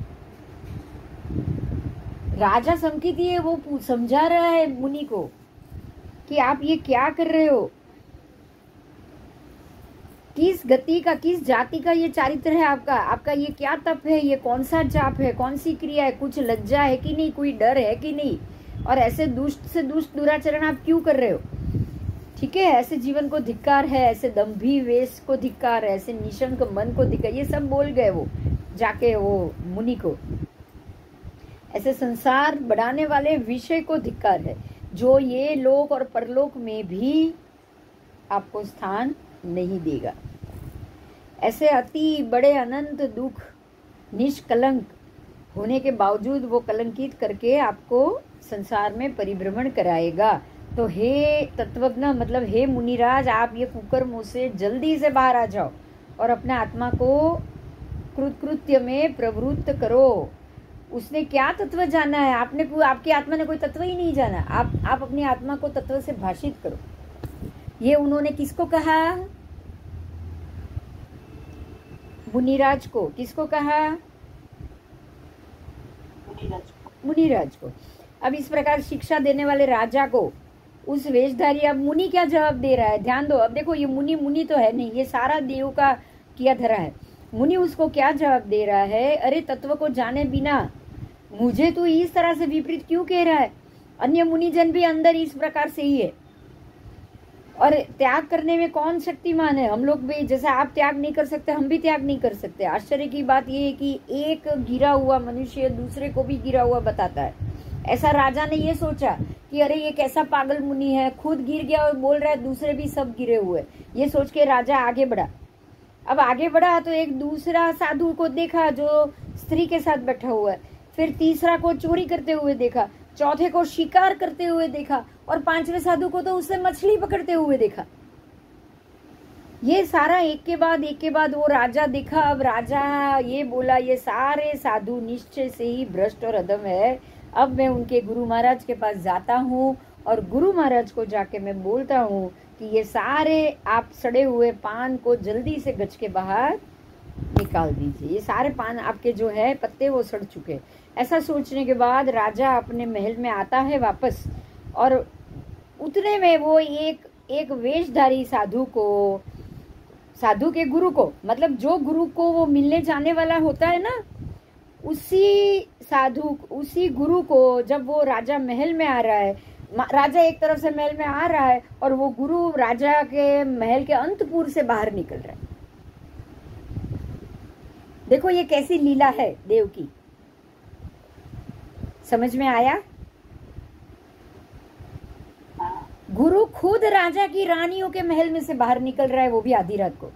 राजा संकीर्ति है, वो समझा रहा है मुनि को कि आप ये क्या कर रहे हो, किस गति का, किस जाति का ये चारित्र है आपका, आपका ये क्या तप है, ये कौन सा जाप है, कौन सी क्रिया है, कुछ लज्जा है कि नहीं, कोई डर है कि नहीं, और ऐसे दुष्ट से दुष्ट दुराचरण आप क्यों कर रहे हो? ठीक है, ऐसे जीवन को धिक्कार है, ऐसे दंभी वेश को धिक्कार है, ऐसे निशंक मन को धिक्कार, ये सब बोल गए वो जाके वो मुनि को। ऐसे संसार बढ़ाने वाले विषय को धिक्कार है, जो ये लोक और परलोक में भी आपको स्थान नहीं देगा। ऐसे अति बड़े अनंत दुख निष्कलंक होने के बावजूद वो कलंकित करके आपको संसार में परिभ्रमण कराएगा। तो हे तत्वज्ञ, मतलब हे मुनिराज, आप ये कुकर्मों से जल्दी से बाहर आ जाओ और अपने आत्मा को कृत्य में प्रवृत्त करो। उसने क्या तत्व जाना है? आपकी आत्मा ने कोई तत्व ही नहीं जाना। आप अपनी आत्मा को तत्व से भाषित करो। ये उन्होंने किसको कहा? मुनिराज को। किसको कहा? मुनिराज को। अब इस प्रकार शिक्षा देने वाले राजा को उस वेशधारी, अब मुनि क्या जवाब दे रहा है? ध्यान दो। अब देखो, ये मुनि तो है नहीं, ये सारा देव का किया धरा है। मुनि उसको क्या जवाब दे रहा है? अरे तत्व को जाने बिना मुझे तो इस तरह से विपरीत क्यों कह रहा है? अन्य मुनिजन भी अंदर इस प्रकार से ही है। और त्याग करने में कौन शक्तिमान है? हम लोग भी, जैसे आप त्याग नहीं कर सकते, हम भी त्याग नहीं कर सकते। आश्चर्य की बात यह है कि एक गिरा हुआ मनुष्य दूसरे को भी गिरा हुआ बताता है। ऐसा राजा ने ये सोचा कि अरे ये कैसा पागल मुनि है, खुद गिर गया और बोल रहा है दूसरे भी सब गिरे हुए। ये सोच के राजा आगे बढ़ा। अब आगे बढ़ा तो एक दूसरा साधु को देखा जो स्त्री के साथ बैठा हुआ है, फिर तीसरा को चोरी करते हुए देखा, चौथे को शिकार करते हुए देखा, और पांचवें साधु को तो उससे मछली पकड़ते हुए देखा। ये सारा एक के बाद वो राजा देखा। अब राजा ये बोला, ये सारे साधु निश्चय से ही भ्रष्ट और अधम है। अब मैं उनके गुरु महाराज के पास जाता हूँ और गुरु महाराज को जाके मैं बोलता हूँ कि ये सारे आप सड़े हुए पान को जल्दी से गज के बाहर निकाल दीजिए। ये सारे पान आपके जो है पत्ते वो सड़ चुके। ऐसा सोचने के बाद राजा अपने महल में आता है वापस, और उतने में वो एक वेशधारी साधु के गुरु को, मतलब जो गुरु को वो मिलने जाने वाला होता है ना, उसी गुरु को जब वो राजा महल में आ रहा है, राजा एक तरफ से महल में आ रहा है और वो गुरु राजा के महल के अंतपुर से बाहर निकल रहा है। देखो ये कैसी लीला है देव की, समझ में आया? गुरु खुद राजा की रानियों के महल में से बाहर निकल रहा है, वो भी आधी रात को।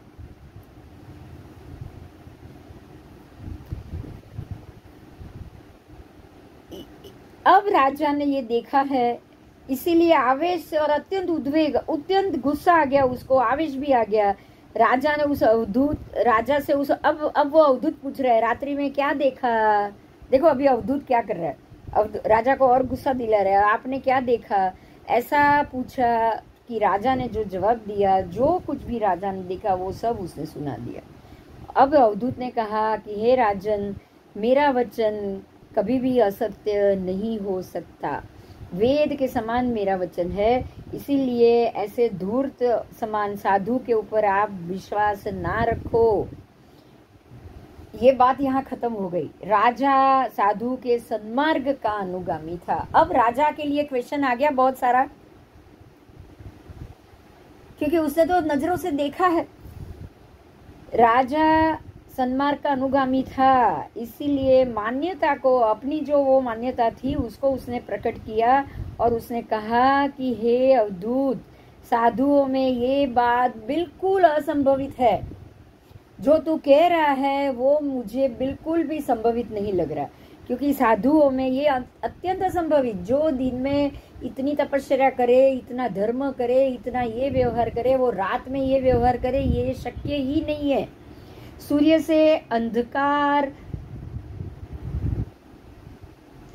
अब राजा ने ये देखा है, इसीलिए आवेश और अत्यंत उद्वेग, अत्यंत गुस्सा आ गया उसको, आवेश भी आ गया। राजा ने उस अवधूत राजा से उस अब वो अवधूत पूछ रहा है, रात्रि में क्या देखा? देखो अभी अवधूत क्या कर रहा है, अब राजा को और गुस्सा दिला रहा है, आपने क्या देखा? ऐसा पूछा कि राजा ने जो जवाब दिया, जो कुछ भी राजा ने देखा वो सब उसने सुना दिया। अब अवधूत ने कहा कि हे राजन, मेरा वचन कभी भी असत्य नहीं हो सकता, वेद के समान मेरा वचन है, इसीलिए ऐसे धूर्त समान साधु के ऊपर आप विश्वास ना रखो। ये बात यहाँ खत्म हो गई। राजा साधु के सन्मार्ग का अनुगामी था। अब राजा के लिए क्वेश्चन आ गया बहुत सारा, क्योंकि उसने तो नजरों से देखा है। राजा सन्मार्ग का अनुगामी था, इसीलिए मान्यता को, अपनी जो वो मान्यता थी उसको उसने प्रकट किया और उसने कहा कि हे अवधूत, साधुओं में ये बात बिल्कुल असंभवित है, जो तू कह रहा है वो मुझे बिल्कुल भी संभवित नहीं लग रहा, क्योंकि साधुओं में ये अत्यंत असंभवित, जो दिन में इतनी तपस्या करे, इतना धर्म करे, इतना ये व्यवहार करे, वो रात में ये व्यवहार करे, ये शक्य ही नहीं है। सूर्य से अंधकार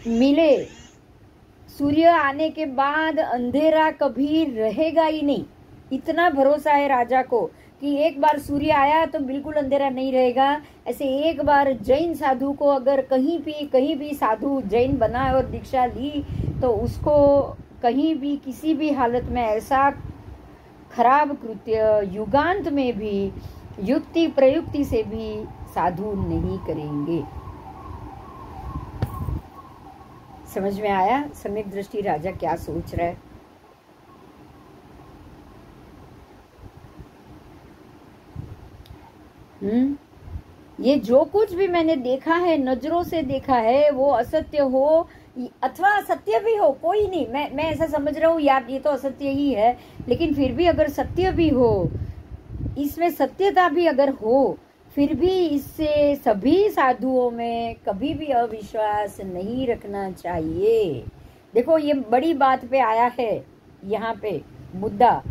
मिले, सूर्य आने के बाद अंधेरा कभी रहेगा ही नहीं, इतना भरोसा है राजा को कि एक बार सूर्य आया तो बिल्कुल अंधेरा नहीं रहेगा। ऐसे एक बार जैन साधु को अगर कहीं भी साधु जैन बना और दीक्षा ली तो उसको कहीं भी किसी भी हालत में ऐसा खराब कृत्य युगांत में भी युक्ति प्रयुक्ति से भी साधु नहीं करेंगे। समझ में आया सम्यक दृष्टि राजा क्या सोच रहा है? ये जो कुछ भी मैंने देखा है, नजरों से देखा है, वो असत्य हो अथवा असत्य भी हो, कोई नहीं, मैं ऐसा समझ रहा हूँ यार ये तो असत्य ही है, लेकिन फिर भी अगर सत्य भी हो, इसमें सत्यता भी अगर हो, फिर भी इससे सभी साधुओं में कभी भी अविश्वास नहीं रखना चाहिए। देखो ये बड़ी बात पे आया है यहाँ पे मुद्दा।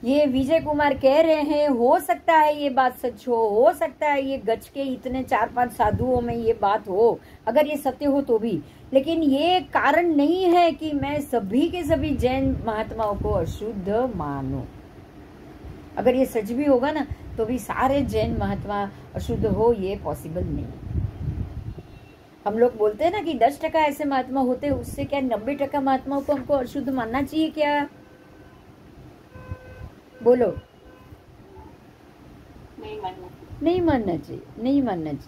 ये विजय कुमार कह रहे हैं हो सकता है ये बात सच हो सकता है ये गज के इतने 4-5 साधुओं में ये बात हो, अगर ये सत्य हो तो भी, लेकिन ये कारण नहीं है कि मैं सभी के सभी जैन महात्माओं को अशुद्ध मानूं। अगर ये सच भी होगा ना तो भी सारे जैन महात्मा अशुद्ध हो, ये पॉसिबल नहीं। हम लोग बोलते हैं ना कि 10% ऐसे महात्मा होते हैं, उससे क्या 90% महात्माओं को हमको अशुद्ध मानना चाहिए क्या? बोलो। नहीं मानना चाहिए।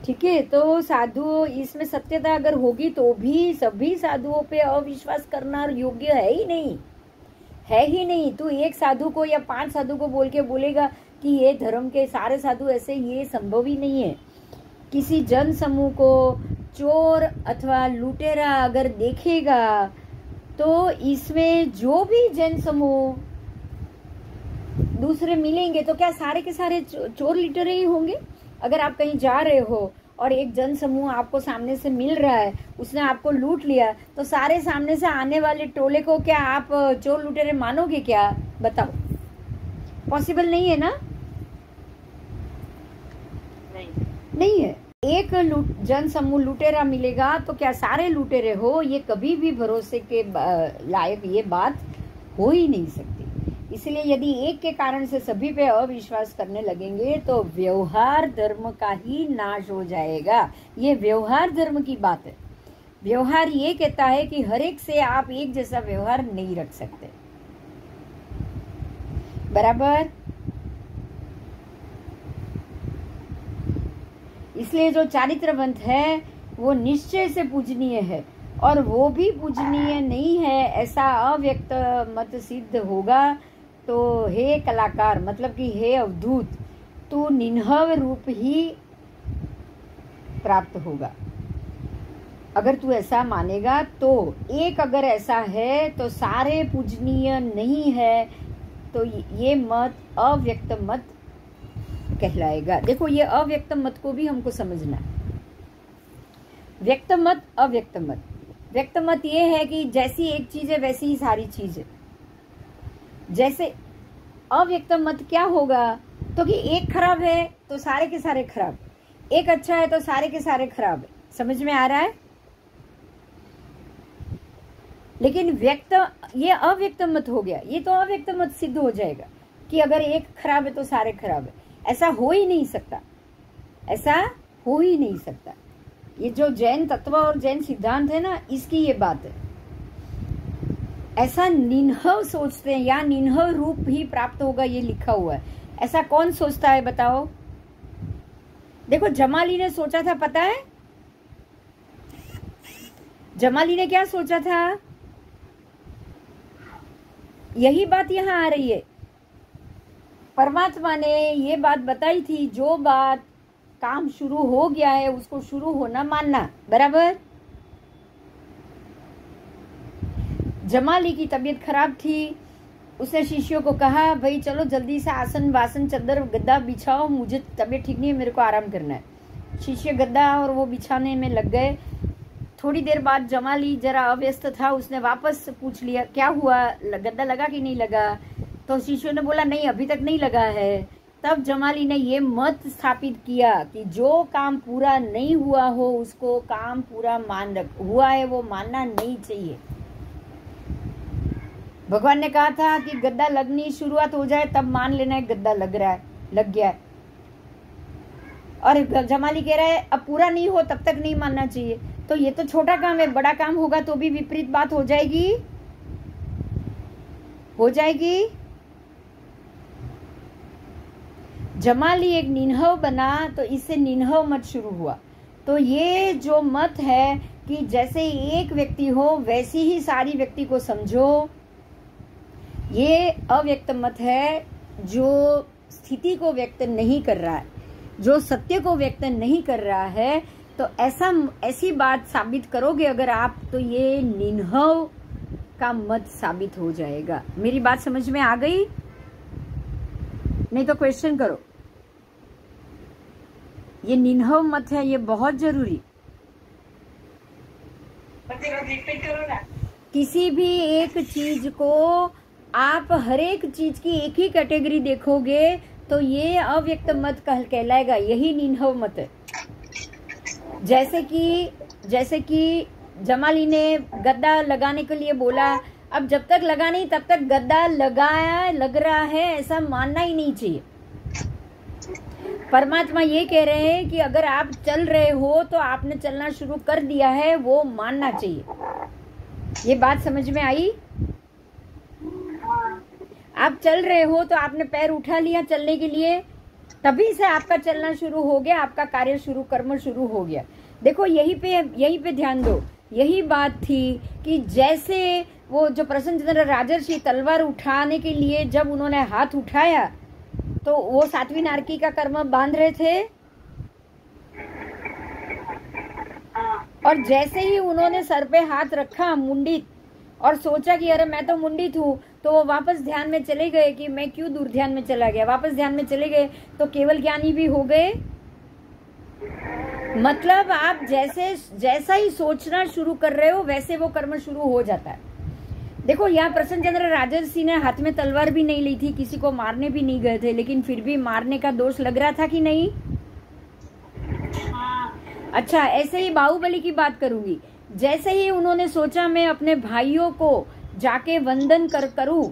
ठीक है, तो साधु इसमें सत्यता अगर होगी तो भी सभी साधुओं पे अविश्वास करना योग्य है ही नहीं। तू एक साधु को या 5 साधु को बोल के बोलेगा कि ये धर्म के सारे साधु ऐसे, ये संभव ही नहीं है। किसी जन समूह को चोर अथवा लुटेरा अगर देखेगा तो इसमें जो भी जन समूह दूसरे मिलेंगे तो क्या सारे के सारे चोर लुटेरे ही होंगे? अगर आप कहीं जा रहे हो और एक जन समूह आपको सामने से मिल रहा है, उसने आपको लूट लिया, तो सारे सामने से आने वाले टोले को क्या आप चोर लुटेरे मानोगे क्या? बताओ, पॉसिबल नहीं है ना? नहीं है। एक जन समूह लुटेरा मिलेगा तो क्या सारे लुटेरे हो? ये कभी भी भरोसे के लायक ये बात हो ही नहीं सकती। इसलिए यदि एक के कारण से सभी पे अविश्वास करने लगेंगे तो व्यवहार धर्म का ही नाश हो जाएगा। ये व्यवहार धर्म की बात है। व्यवहार ये कहता है कि हर एक से आप एक जैसा व्यवहार नहीं रख सकते, बराबर। इसलिए जो चारित्रवंत है वो निश्चय से पूजनीय है, और वो भी पूजनीय नहीं है ऐसा अव्यक्त मत सिद्ध होगा तो हे कलाकार, मतलब कि हे अवधूत, तू निन्हव रूप ही प्राप्त होगा। अगर तू ऐसा मानेगा तो एक अगर ऐसा है तो सारे पूजनीय नहीं है, तो ये मत अव्यक्त मत कहलाएगा। देखो ये अव्यक्त मत को भी हमको समझना है। व्यक्त मत, अव्यक्त मत। व्यक्त मत ये है कि जैसी एक चीज है वैसी ही सारी चीज है। जैसे अव्यक्त मत क्या होगा, तो कि एक खराब है तो सारे के सारे खराब, एक अच्छा है तो सारे के सारे खराब है। समझ में आ रहा है? लेकिन व्यक्त, ये अव्यक्त मत हो गया। ये तो अव्यक्त मत सिद्ध हो जाएगा कि अगर एक खराब है तो सारे खराब है। ऐसा हो ही नहीं सकता, ऐसा हो ही नहीं सकता। ये जो जैन तत्व और जैन सिद्धांत है ना, इसकी ये बात है। ऐसा निन्हव सोचते हैं या निन्हव रूप ही प्राप्त होगा, ये लिखा हुआ है। ऐसा कौन सोचता है बताओ? देखो जमाली ने सोचा था, पता है जमाली ने क्या सोचा था? यही बात यहां आ रही है। परमात्मा ने ये बात बताई थी, जो बात काम शुरू हो गया है उसको शुरू होना मानना, बराबर। जमाली की तबीयत खराब थी, उसने शिष्यों को कहा भाई चलो जल्दी से आसन वासन चादर गद्दा बिछाओ, मुझे तबीयत ठीक नहीं है, मेरे को आराम करना है। शिष्य गद्दा और वो बिछाने में लग गए। थोड़ी देर बाद जमाली जरा अव्यस्त था, उसने वापस पूछ लिया क्या हुआ, गद्दा लगा कि नहीं लगा? तो शिष्यों ने बोला नहीं अभी तक नहीं लगा है। तब जमाली ने ये मत स्थापित किया कि जो काम पूरा नहीं हुआ हो उसको काम पूरा मान रख, हुआ है वो मानना नहीं चाहिए। भगवान ने कहा था कि गद्दा लगनी शुरुआत हो जाए तब मान लेना है गद्दा लग रहा है, लग गया है। और जमाली कह रहा है अब पूरा नहीं हो तब तक नहीं मानना चाहिए। तो ये तो छोटा काम है, बड़ा काम होगा तो भी विपरीत बात हो जाएगी, हो जाएगी। जमाली एक निन्हव बना तो इससे निन्हव मत शुरू हुआ। तो ये जो मत है कि जैसे एक व्यक्ति हो वैसी ही सारी व्यक्ति को समझो, ये अव्यक्त मत है जो स्थिति को व्यक्त नहीं कर रहा है, जो सत्य को व्यक्त नहीं कर रहा है। तो ऐसी बात साबित करोगे अगर आप, तो ये निन्हव का मत साबित हो जाएगा। मेरी बात समझ में आ गई? नहीं तो क्वेश्चन करो। ये निन्हव मत है, ये बहुत जरूरी। किसी भी एक चीज को आप हर एक चीज की एक ही कैटेगरी देखोगे तो ये अव्यक्त मत कहलाएगा, यही निन्हव मत है। जैसे कि जमाली ने गद्दा लगाने के लिए बोला, अब जब तक लगा नहीं तब तक गद्दा लगाया लग रहा है ऐसा मानना ही नहीं चाहिए। परमात्मा ये कह रहे हैं कि अगर आप चल रहे हो तो आपने चलना शुरू कर दिया है, वो मानना चाहिए। ये बात समझ में आई? आप चल रहे हो तो आपने पैर उठा लिया चलने के लिए, तभी से आपका चलना शुरू हो गया, आपका कार्य शुरू, कर्म शुरू हो गया। देखो यही पे ध्यान दो। यही बात थी कि जैसे वो जो प्रसन्नचंद्र राजर्षि तलवार उठाने के लिए जब उन्होंने हाथ उठाया तो वो सातवीं नारकी का कर्म बांध रहे थे, और जैसे ही उन्होंने सर पे हाथ रखा मुंडित और सोचा कि अरे मैं तो मुंडित हूँ, तो वो वापस ध्यान में चले गए कि मैं क्यों दूर ध्यान में चला गया, वापस ध्यान में चले गए तो केवल ज्ञानी भी हो गए। मतलब आप जैसा ही सोचना शुरू कर रहे हो वैसे वो कर्म शुरू हो जाता है। देखो यहाँ प्रसन्नचंद्र राजर्षि ने हाथ में तलवार भी नहीं ली थी, किसी को मारने भी नहीं गए थे, लेकिन फिर भी मारने का दोष लग रहा था कि नहीं? अच्छा, ऐसे ही बाहुबली की बात करूंगी। जैसे ही उन्होंने सोचा मैं अपने भाइयों को जाके वंदन करूं,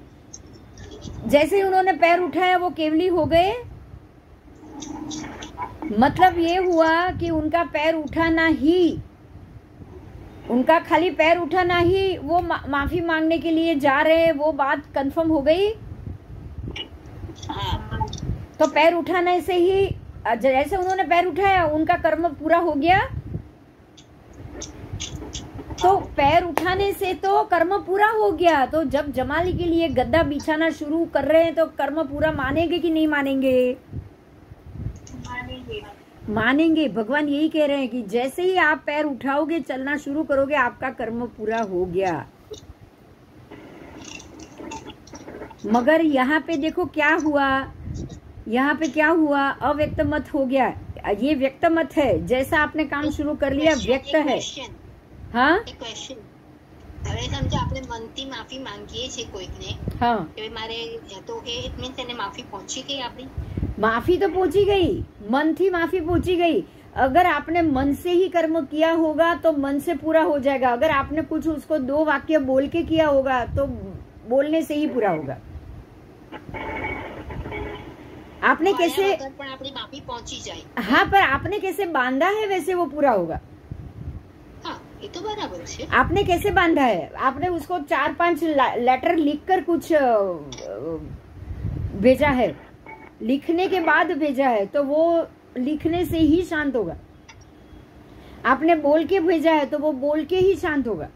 जैसे ही उन्होंने पैर उठाया वो केवली हो गए। मतलब ये हुआ कि उनका पैर उठाना ही, उनका खाली पैर उठाना ही वो माफी मांगने के लिए जा रहे, वो बात कंफर्म हो गई। तो पैर उठाने से ही, जैसे उन्होंने पैर उठाया उनका कर्म पूरा हो गया। तो पैर उठाने से तो कर्म पूरा हो गया। तो जब जमाली के लिए गद्दा बिछाना शुरू कर रहे हैं तो कर्म पूरा मानेंगे कि नहीं मानेंगे? मानेंगे। भगवान यही कह रहे हैं कि जैसे ही आप पैर उठाओगे, चलना शुरू करोगे, आपका कर्म पूरा हो गया। मगर यहाँ पे देखो क्या हुआ, यहाँ पे क्या हुआ, अव्यक्त मत हो गया। ये व्यक्त मत है, जैसा आपने काम शुरू कर लिया व्यक्त है। हाँ હવે સમજો આપણે મનથી માફી માંગીએ છીએ કોઈકને, हाँ કે મારે તો એ ઇટ મીન્સ એને માફી પહોંચી ગઈ આપણી? माफी तो पहुंची गई, मन थी माफी पहुंची गई। अगर आपने मन से ही कर्म किया होगा तो मन से पूरा हो जाएगा। अगर आपने कुछ उसको 2 वाक्य बोल के किया होगा तो बोलने से ही पूरा होगा। आपने कैसे, પણ આપણી માફી પહોંચી જાય। हाँ पर आपने कैसे बांधा है वैसे वो पूरा होगा। ये तो बराबर है। आपने कैसे बांधा है, आपने उसको 4-5 लेटर लिखकर कुछ भेजा है, लिखने के बाद भेजा है, तो वो लिखने से ही शांत होगा। आपने बोल के भेजा है तो वो बोल के ही शांत होगा।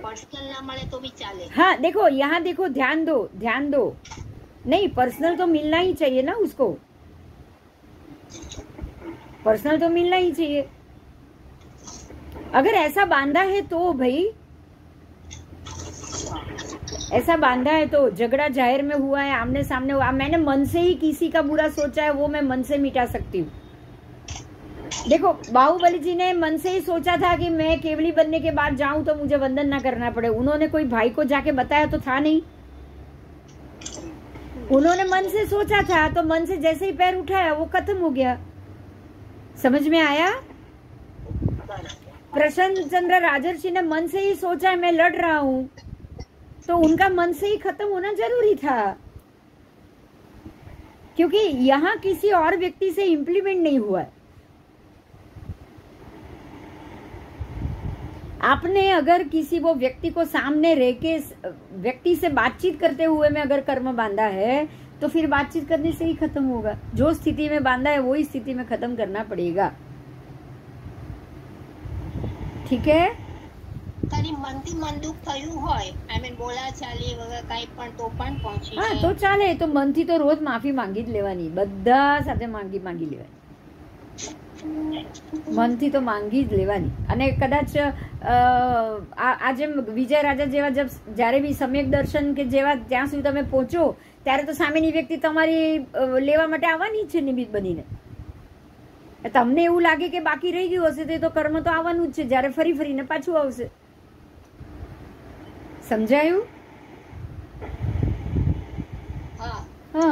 पर्सनल ना मिले तो भी चले। हाँ देखो, यहाँ देखो, ध्यान दो, ध्यान दो। नहीं, पर्सनल तो मिलना ही चाहिए ना उसको, पर्सनल तो मिलना ही चाहिए। अगर ऐसा बांधा है तो भाई, ऐसा बांधा है तो झगड़ा जाहिर में हुआ है, आमने सामने हुआ, मैंने मन से ही किसी का बुरा सोचा है, वो मैं मन से मिटा सकती हूँ। देखो बाहुबली जी ने मन से ही सोचा था कि मैं केवली बनने के बाद जाऊं तो मुझे वंदन ना करना पड़े। उन्होंने कोई भाई को जाके बताया तो था नहीं, उन्होंने मन से सोचा था, तो मन से जैसे ही पैर उठाया वो खत्म हो गया। समझ में आया? प्रसन्न चंद्र राजर्षि ने मन से ही सोचा है मैं लड़ रहा हूं, तो उनका मन से ही खत्म होना जरूरी था, क्योंकि यहां किसी और व्यक्ति से इम्प्लीमेंट नहीं हुआ है। आपने अगर किसी वो व्यक्ति को सामने रह के व्यक्ति से बातचीत करते हुए में अगर कर्म बांधा है तो फिर बातचीत करने से ही खत्म होगा। जो स्थिति में बांधा है वही स्थिति में खत्म करना पड़ेगा। ठीक है? તારી મનથી મન દુઃખ થયું હોય, આઈ મીન બોલા ચાલી વગર કાઈ પણ તો પણ પહોંચી હા જાય। તો ચાલે, તો મનથી તો રોજ માફી માંગી જ લેવાની, બધા સાથે માંગી લેવાની, મનથી તો માંગી જ લેવાની। અને કદાચ આજે વિજય રાજા જેવા જ્યારે બી સમ્યક દર્શન કે જેવા જ્યાં સુધી તમે પહોંચો ત્યારે તો સામેની વ્યક્તિ તમારી લેવા માટે આવવાની જ છે નિમિત્ત બનીને। તમને એવું લાગે કે બાકી રહી ગયું હશે તો કર્મ તો આવવાનું જ છે, જ્યારે ફરી ફરીને પાછું આવશે। સમજાયું? હા,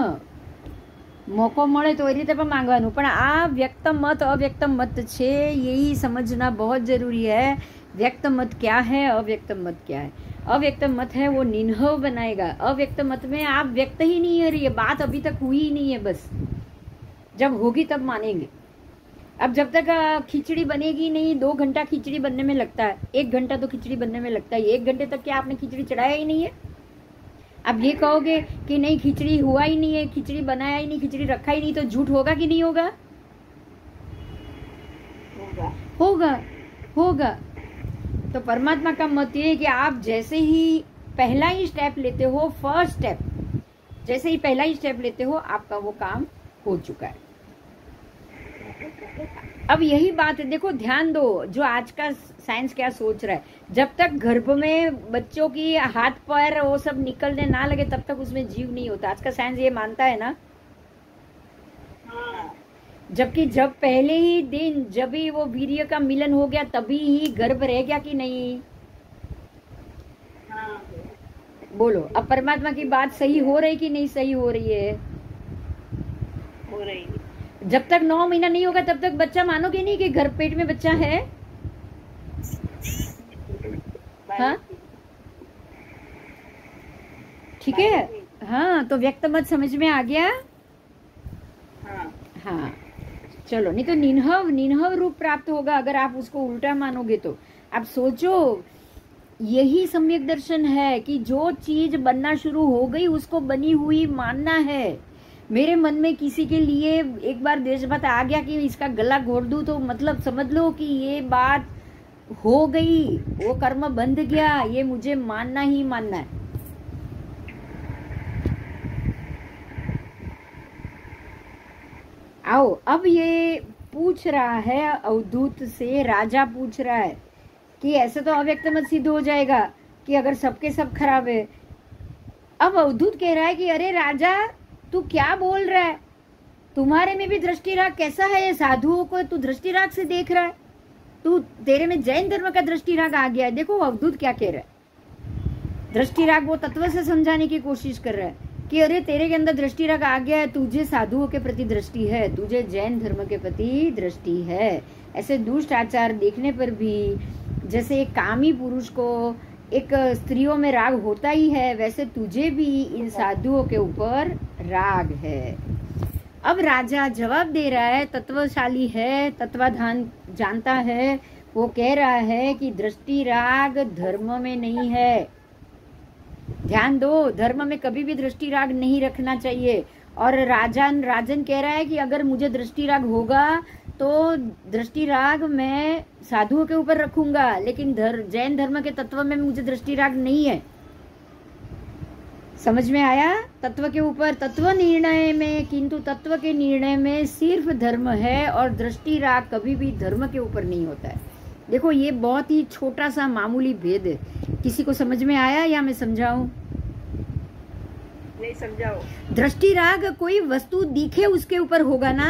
મોકો મળે તો એ રીતે પણ માંગવાનું, પણ આ વ્યક્ત મત અવ્યक्त मत છે, यही समझना बहुत जरूरी है। व्यक्त मत क्या है, अव्यक्त मत क्या है। अव्यक्त मत है वो निन्हव बनाएगा। अव्यक्त मत में आप व्यक्त ही नहीं है, ये बात अभी तक हुई ही नहीं है, बस जब होगी तब मानेंगे। अब जब तक खिचड़ी बनेगी नहीं, 2 घंटा खिचड़ी बनने में लगता है, 1 घंटा तो खिचड़ी बनने में लगता है। 1 घंटे तक क्या आपने खिचड़ी चढ़ाया ही नहीं है? अब ये कहोगे कि नहीं खिचड़ी हुआ ही नहीं है, खिचड़ी बनाया ही नहीं, खिचड़ी रखा ही नहीं, तो झूठ होगा कि नहीं होगा? होगा, होगा। तो परमात्मा का मत ये है कि आप जैसे ही पहला ही स्टेप लेते हो, फर्स्ट स्टेप, जैसे ही पहला ही स्टेप लेते हो, आपका वो काम हो चुका है। अब यही बात है, देखो ध्यान दो, जो आज का साइंस क्या सोच रहा है, जब तक गर्भ में बच्चों की हाथ पैर वो सब निकलने ना लगे तब तक उसमें जीव नहीं होता। आज का साइंस ये मानता है ना। जबकि जब पहले ही दिन जब ही वो वीर्य का मिलन हो गया तभी ही गर्भ रह गया कि नहीं? बोलो, अब परमात्मा की बात सही हो रही कि नहीं सही हो रही है? हो रही। जब तक 9 महीना नहीं होगा तब तक बच्चा मानोगे नहीं कि घर पेट में बच्चा है? हाँ ठीक है। हाँ तो व्यक्त मत समझ में आ गया? हाँ चलो, नहीं तो निन्हव रूप प्राप्त होगा अगर आप उसको उल्टा मानोगे तो। आप सोचो, यही सम्यक दर्शन है कि जो चीज बनना शुरू हो गई उसको बनी हुई मानना है। मेरे मन में किसी के लिए एक बार देशभक्त आ गया कि इसका गला घोट दूं, तो मतलब समझ लो कि ये बात हो गई, वो कर्म बंध गया, ये मुझे मानना ही मानना है। आओ, अब ये पूछ रहा है अवधूत से, राजा पूछ रहा है कि ऐसे तो अव्यक्त मत सिद्ध हो जाएगा कि अगर सबके सब खराब है। अब अवधूत कह रहा है कि अरे राजा, तू क्या बोल रहा है? तुम्हारे में भी दृष्टि राग कैसा है? ये साधुओं को तू दृष्टि राग से देख रहा है, तू तेरे में जैन धर्म का दृष्टि राग आ गया है। देखो अवधूत क्या कह रहा है, दृष्टि राग वो तत्व से समझाने की कोशिश कर रहा है कि अरे तेरे के अंदर दृष्टि राग आ गया है, तुझे साधुओं के प्रति दृष्टि है, तुझे जैन धर्म के प्रति दृष्टि है। ऐसे दुष्ट आचार देखने पर भी जैसे एक कामी पुरुष को एक स्त्रियों में राग होता ही है, वैसे तुझे भी इन साधुओं के ऊपर राग है। अब राजा जवाब दे रहा है, तत्वशाली है, तत्वाधान जानता है, वो कह रहा है कि दृष्टि राग धर्म में नहीं है। ध्यान दो, धर्म में कभी भी दृष्टि राग नहीं रखना चाहिए। और राजन कह रहा है कि अगर मुझे दृष्टि राग होगा तो दृष्टि राग मैं साधुओं के ऊपर रखूंगा, लेकिन जैन धर्म के तत्व में मुझे दृष्टि राग नहीं है। समझ में आया? तत्व के ऊपर तत्व निर्णय में, किंतु तत्व के निर्णय में सिर्फ धर्म है और दृष्टि राग कभी भी धर्म के ऊपर नहीं होता है। देखो ये बहुत ही छोटा सा मामूली भेद है। किसी को समझ में आया या मैं समझाऊं? नहीं, समझाओ। दृष्टि राग कोई वस्तु दिखे उसके ऊपर होगा ना।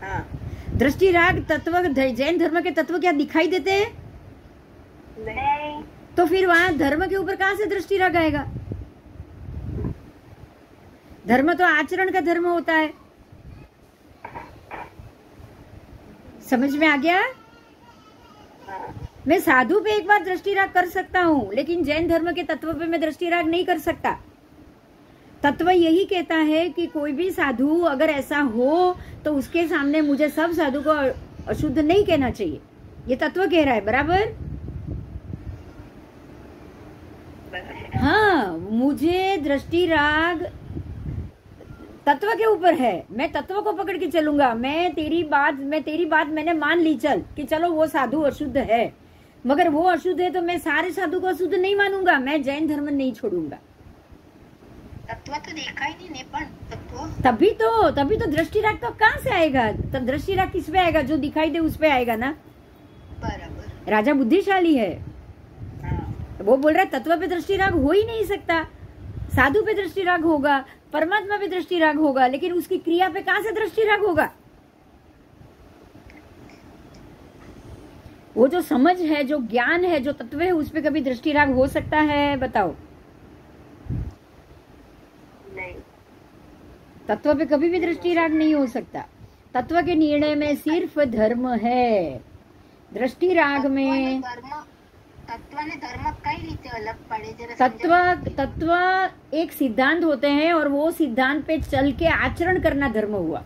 हाँ। दृष्टि राग तत्व, जैन धर्म के तत्व क्या दिखाई देते हैं? नहीं। तो फिर वहां धर्म के ऊपर कहां से दृष्टि राग आएगा? धर्म तो आचरण का धर्म होता है। समझ में आ गया? मैं साधु पे एक बार दृष्टि राग कर सकता हूँ, लेकिन जैन धर्म के तत्व पे मैं दृष्टि राग नहीं कर सकता। तत्व यही कहता है कि कोई भी साधु अगर ऐसा हो तो उसके सामने मुझे सब साधु को अशुद्ध नहीं कहना चाहिए। ये तत्व कह रहा है, बराबर? हाँ, मुझे दृष्टि राग तत्व के ऊपर है, मैं तत्व को पकड़ के चलूंगा। मैं तेरी बात मैंने मान ली, चल कि चलो वो साधु अशुद्ध है, मगर वो अशुद्ध है तो मैं सारे साधु को अशुद्ध नहीं मानूंगा, मैं जैन धर्म नहीं छोड़ूंगा। तत्व तो देखा ही नहीं पण तत्व तभी तो दृष्टि राग तो कहाँ से आएगा? तब दृष्टि राग किस पे आएगा? जो दिखाई दे उस पे आएगा ना। बराबर। राजा बुद्धिशाली है। हाँ। वो बोल रहा है तत्व पे दृष्टि राग हो ही नहीं सकता, साधु पे दृष्टि राग होगा, परमात्मा पे दृष्टि राग होगा, लेकिन उसकी क्रिया पे कहां से दृष्टि राग होगा? वो जो समझ है, जो ज्ञान है, जो तत्व है, उस पे कभी दृष्टि राग हो सकता है? बताओ। नहीं। तत्व पे कभी भी दृष्टि राग नहीं हो सकता। तत्व के निर्णय में सिर्फ धर्म है। दृष्टि राग में तत्व ने धर्म कई रीते अलग पड़े, जरा तत्व एक सिद्धांत होते हैं और वो सिद्धांत पे चल के आचरण करना धर्म हुआ।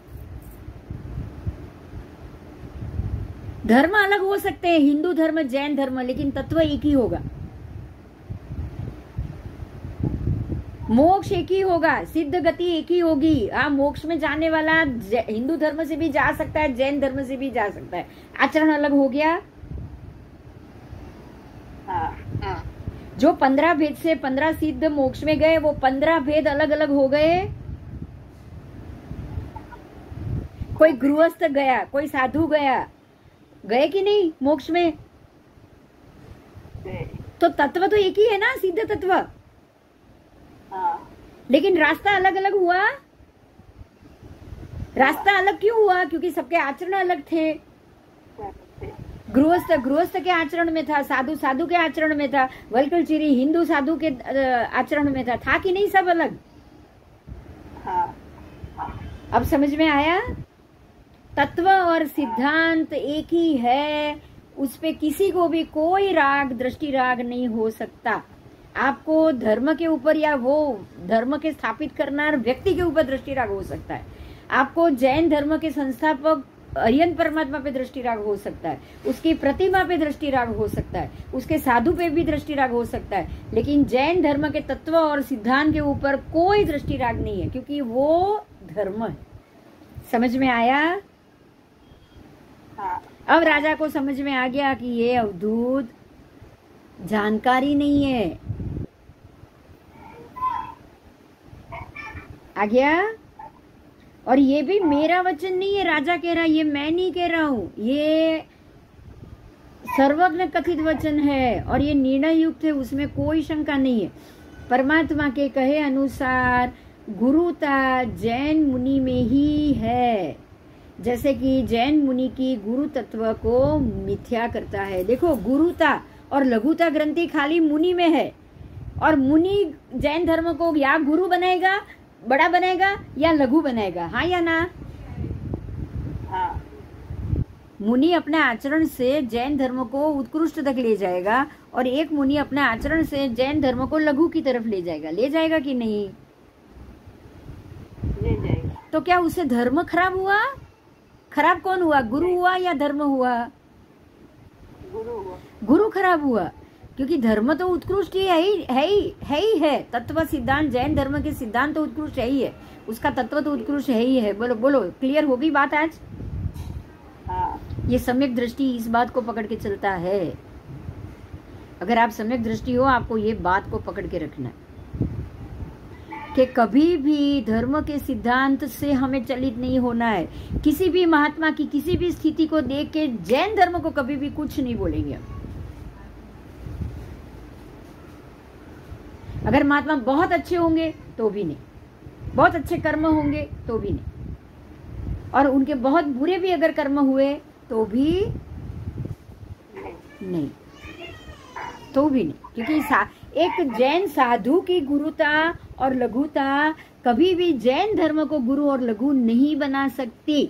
धर्म अलग हो सकते हैं, हिंदू धर्म, जैन धर्म, लेकिन तत्व एक ही होगा। मोक्ष एक ही होगा, सिद्ध गति एक ही होगी। मोक्ष में जाने वाला हिंदू धर्म से भी जा सकता है, जैन धर्म से भी जा सकता है। आचरण अलग हो गया। हाँ। जो 15 भेद से 15 सिद्ध मोक्ष में गए, वो 15 भेद अलग अलग हो गए। कोई गृहस्थ गया, कोई साधु गया, गए कि नहीं मोक्ष में? तो तत्व तो एक ही है ना, सिद्ध तत्व। हाँ। लेकिन रास्ता अलग अलग हुआ। रास्ता अलग क्यों हुआ? क्योंकि सबके आचरण अलग थे। गृहस्थ के आचरण में था, साधु के आचरण में था, वल्कलचेरी हिंदू साधु के आचरण में था कि नहीं? सब अलग। हाँ। अब समझ में आया? तत्व और सिद्धांत एक ही है, उस पे किसी को भी कोई राग, दृष्टि राग नहीं हो सकता। आपको धर्म के ऊपर या वो धर्म के स्थापित करनार व्यक्ति के ऊपर दृष्टि राग हो सकता है। आपको जैन धर्म के संस्थापक अरिहंत परमात्मा पे दृष्टि राग हो सकता है, उसकी प्रतिमा पे दृष्टि राग हो सकता है, उसके साधु पे भी दृष्टि राग हो सकता है, लेकिन जैन धर्म के तत्व और सिद्धांत के ऊपर कोई दृष्टि राग नहीं है, क्योंकि वो धर्म है। समझ में आया? हाँ। अब राजा को समझ में आ गया कि ये अवधूत जानकारी नहीं है। आ गया? और ये भी मेरा वचन नहीं है, राजा कह रहा है, ये मैं नहीं कह रहा हूँ, ये सर्वज्ञ कथित वचन है और ये निर्णय युक्त है, उसमें कोई शंका नहीं है। परमात्मा के कहे अनुसार गुरुता जैन मुनि में ही है, जैसे कि जैन मुनि की गुरु तत्व को मिथ्या करता है। देखो, गुरुता और लघुता ग्रंथि खाली मुनि में है, और मुनि जैन धर्म को या गुरु बनाएगा, बड़ा बनाएगा, या लघु बनाएगा, हाँ या ना? हाँ। मुनि अपने आचरण से जैन धर्म को उत्कृष्ट तक ले जाएगा, और एक मुनि अपने आचरण से जैन धर्म को लघु की तरफ ले जाएगा कि नहीं? ले जाएगा। तो क्या उससे धर्म खराब हुआ? खराब कौन हुआ, गुरु हुआ या धर्म हुआ? गुरु हुआ। गुरु खराब हुआ, क्योंकि धर्म तो उत्कृष्ट ही है। तत्व सिद्धांत, जैन धर्म के सिद्धांत तो उत्कृष्ट है ही है, उसका तत्व तो उत्कृष्ट है ही है। बोलो बोलो, क्लियर होगी बात आज? हाँ। ये सम्यक दृष्टि इस बात को पकड़ के चलता है। अगर आप सम्यक दृष्टि हो, आपको ये बात को पकड़ के रखना है कि कभी भी धर्म के सिद्धांत से हमें चलित नहीं होना है। किसी भी महात्मा की किसी भी स्थिति को देख के जैन धर्म को कभी भी कुछ नहीं बोलेंगे। अगर महात्मा बहुत अच्छे होंगे तो भी नहीं, बहुत अच्छे कर्म होंगे तो भी नहीं, और उनके बहुत बुरे भी अगर कर्म हुए तो भी नहीं, तो भी नहीं, क्योंकि एक जैन साधु की गुरुता और लघुता कभी भी जैन धर्म को गुरु और लघु नहीं बना सकती।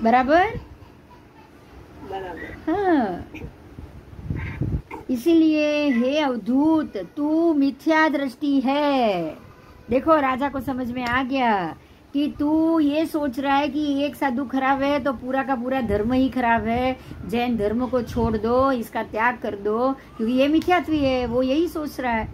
बराबर? बराबर। हाँ, इसीलिए हे अवधूत, तू मिथ्या दृष्टि है। देखो, राजा को समझ में आ गया कि तू ये सोच रहा है कि एक साधु खराब है तो पूरा का पूरा धर्म ही खराब है, जैन धर्म को छोड़ दो, इसका त्याग कर दो, क्योंकि ये मिथ्यात्वी है, वो यही सोच रहा है।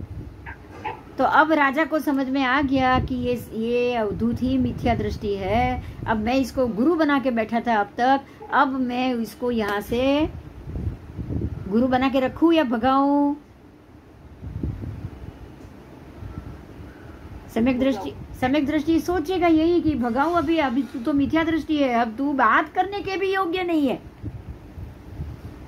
तो अब राजा को समझ में आ गया कि ये अवधूत ही मिथ्या दृष्टि है। अब मैं इसको गुरु बना के बैठा था अब तक, अब मैं इसको यहाँ से गुरु बना के रखूं या भगाऊं? सम्यक दृष्टि सोचेगा यही कि भगाऊं, अभी तू तो मिथ्या दृष्टि है, अब तू बात करने के भी योग्य नहीं है।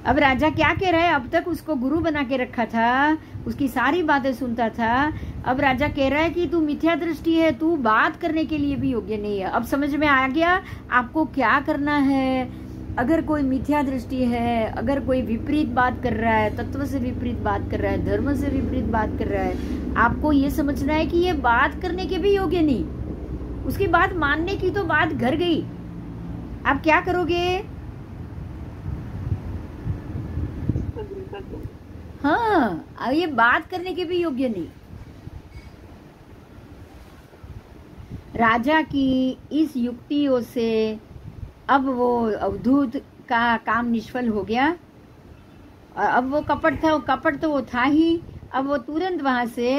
अब राजा क्या कह रहा है, अब तक उसको गुरु बना के रखा था, उसकी सारी बातें सुनता था, अब राजा कह रहा है कि तू मिथ्या दृष्टि है, तू बात करने के लिए भी योग्य नहीं है। अब समझ में आ गया आपको क्या करना है। अगर कोई मिथ्या दृष्टि है, अगर कोई विपरीत बात कर रहा है, तत्व से विपरीत बात कर रहा है, धर्म से विपरीत बात कर रहा है, आपको ये समझना है कि ये बात करने के भी योग्य नहीं, उसकी बात मानने की तो बात घर गई। आप क्या करोगे? हाँ, ये बात करने के भी योग्य नहीं। राजा की इस युक्तियों से अब वो अवधूत का काम निष्फल हो गया, और अब वो कपट तो वो था ही, अब वो तुरंत वहां से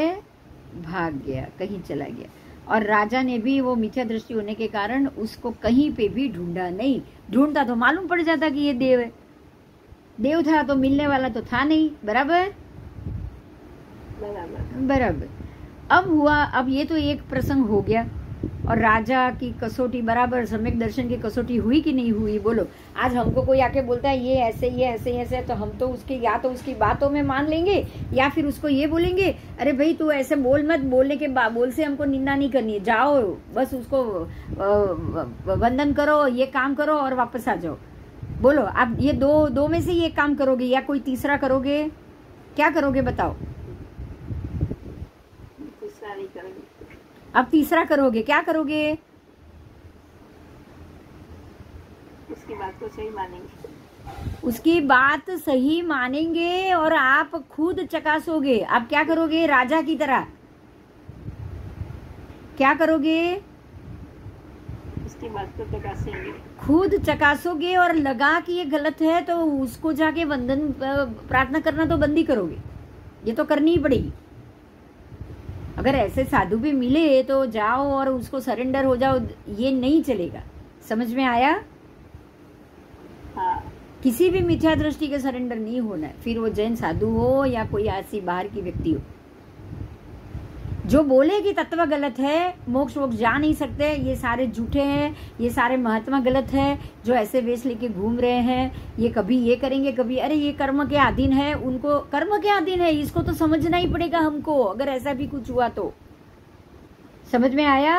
भाग गया, कहीं चला गया। और राजा ने भी वो मिथ्या दृष्टि होने के कारण उसको कहीं पे भी ढूंढा नहीं। ढूंढता तो मालूम पड़ जाता कि ये देव है, देव था तो मिलने वाला तो था नहीं। बराबर? बराबर। अब हुआ, अब ये तो एक प्रसंग हो गया, और राजा की कसौटी बराबर सम्यक दर्शन की कसौटी हुई कि नहीं हुई? बोलो। आज हमको कोई आके बोलता है ये ऐसे, तो हम तो उसकी या तो उसकी बातों में मान लेंगे, या फिर उसको ये बोलेंगे अरे भाई तू ऐसे बोल मत, बोलने के बोल से हमको निंदा नहीं करनी है, जाओ बस उसको वंदन करो, ये काम करो और वापस आ जाओ। बोलो, आप ये दो में से ये काम करोगे या कोई तीसरा करोगे? क्या करोगे बताओ? तीसरा नहीं करोगे। अब तीसरा करोगे, क्या करोगे? उसकी बात को सही मानेंगे। उसकी बात सही मानेंगे और आप खुद चकासोगे। आप क्या करोगे? राजा की तरह क्या करोगे? उसकी बात को चकासेंगे, खुद चकासोगे, और लगा कि ये गलत है तो उसको जाके वंदन प्रार्थना करना तो बंद ही करोगे। ये तो करनी ही पड़ेगी। अगर ऐसे साधु भी मिले तो जाओ और उसको सरेंडर हो जाओ, ये नहीं चलेगा। समझ में आया? हाँ। किसी भी मिथ्या दृष्टि के सरेंडर नहीं होना है, फिर वो जैन साधु हो या कोई ऐसी बाहर की व्यक्ति हो। जो बोले कि तत्व गलत है, मोक्ष वोक्ष जा नहीं सकते, ये सारे झूठे हैं, ये सारे महात्मा गलत है, जो ऐसे वेश लेके घूम रहे हैं, ये कभी ये करेंगे कभी अरे ये कर्म के अधीन है, उनको कर्म के अधीन है, इसको तो समझना ही पड़ेगा हमको, अगर ऐसा भी कुछ हुआ तो। समझ में आया?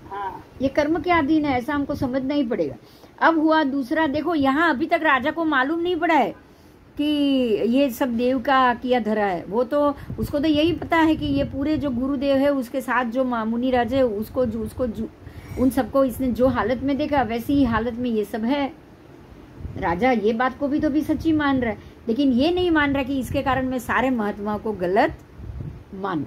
हाँ ये कर्म के अधीन है, ऐसा हमको समझना ही पड़ेगा। अब हुआ दूसरा, देखो यहाँ अभी तक राजा को मालूम नहीं पड़ा है कि ये सब देव का किया धरा है, वो तो उसको तो यही पता है कि ये पूरे जो गुरुदेव है उसके साथ जो मुनि राजा है उसको उन सबको इसने जो हालत में देखा वैसी ही हालत में ये सब है। राजा ये बात को भी सच्ची मान रहा है, लेकिन ये नहीं मान रहा कि इसके कारण मैं सारे महात्माओं को गलत मानूं।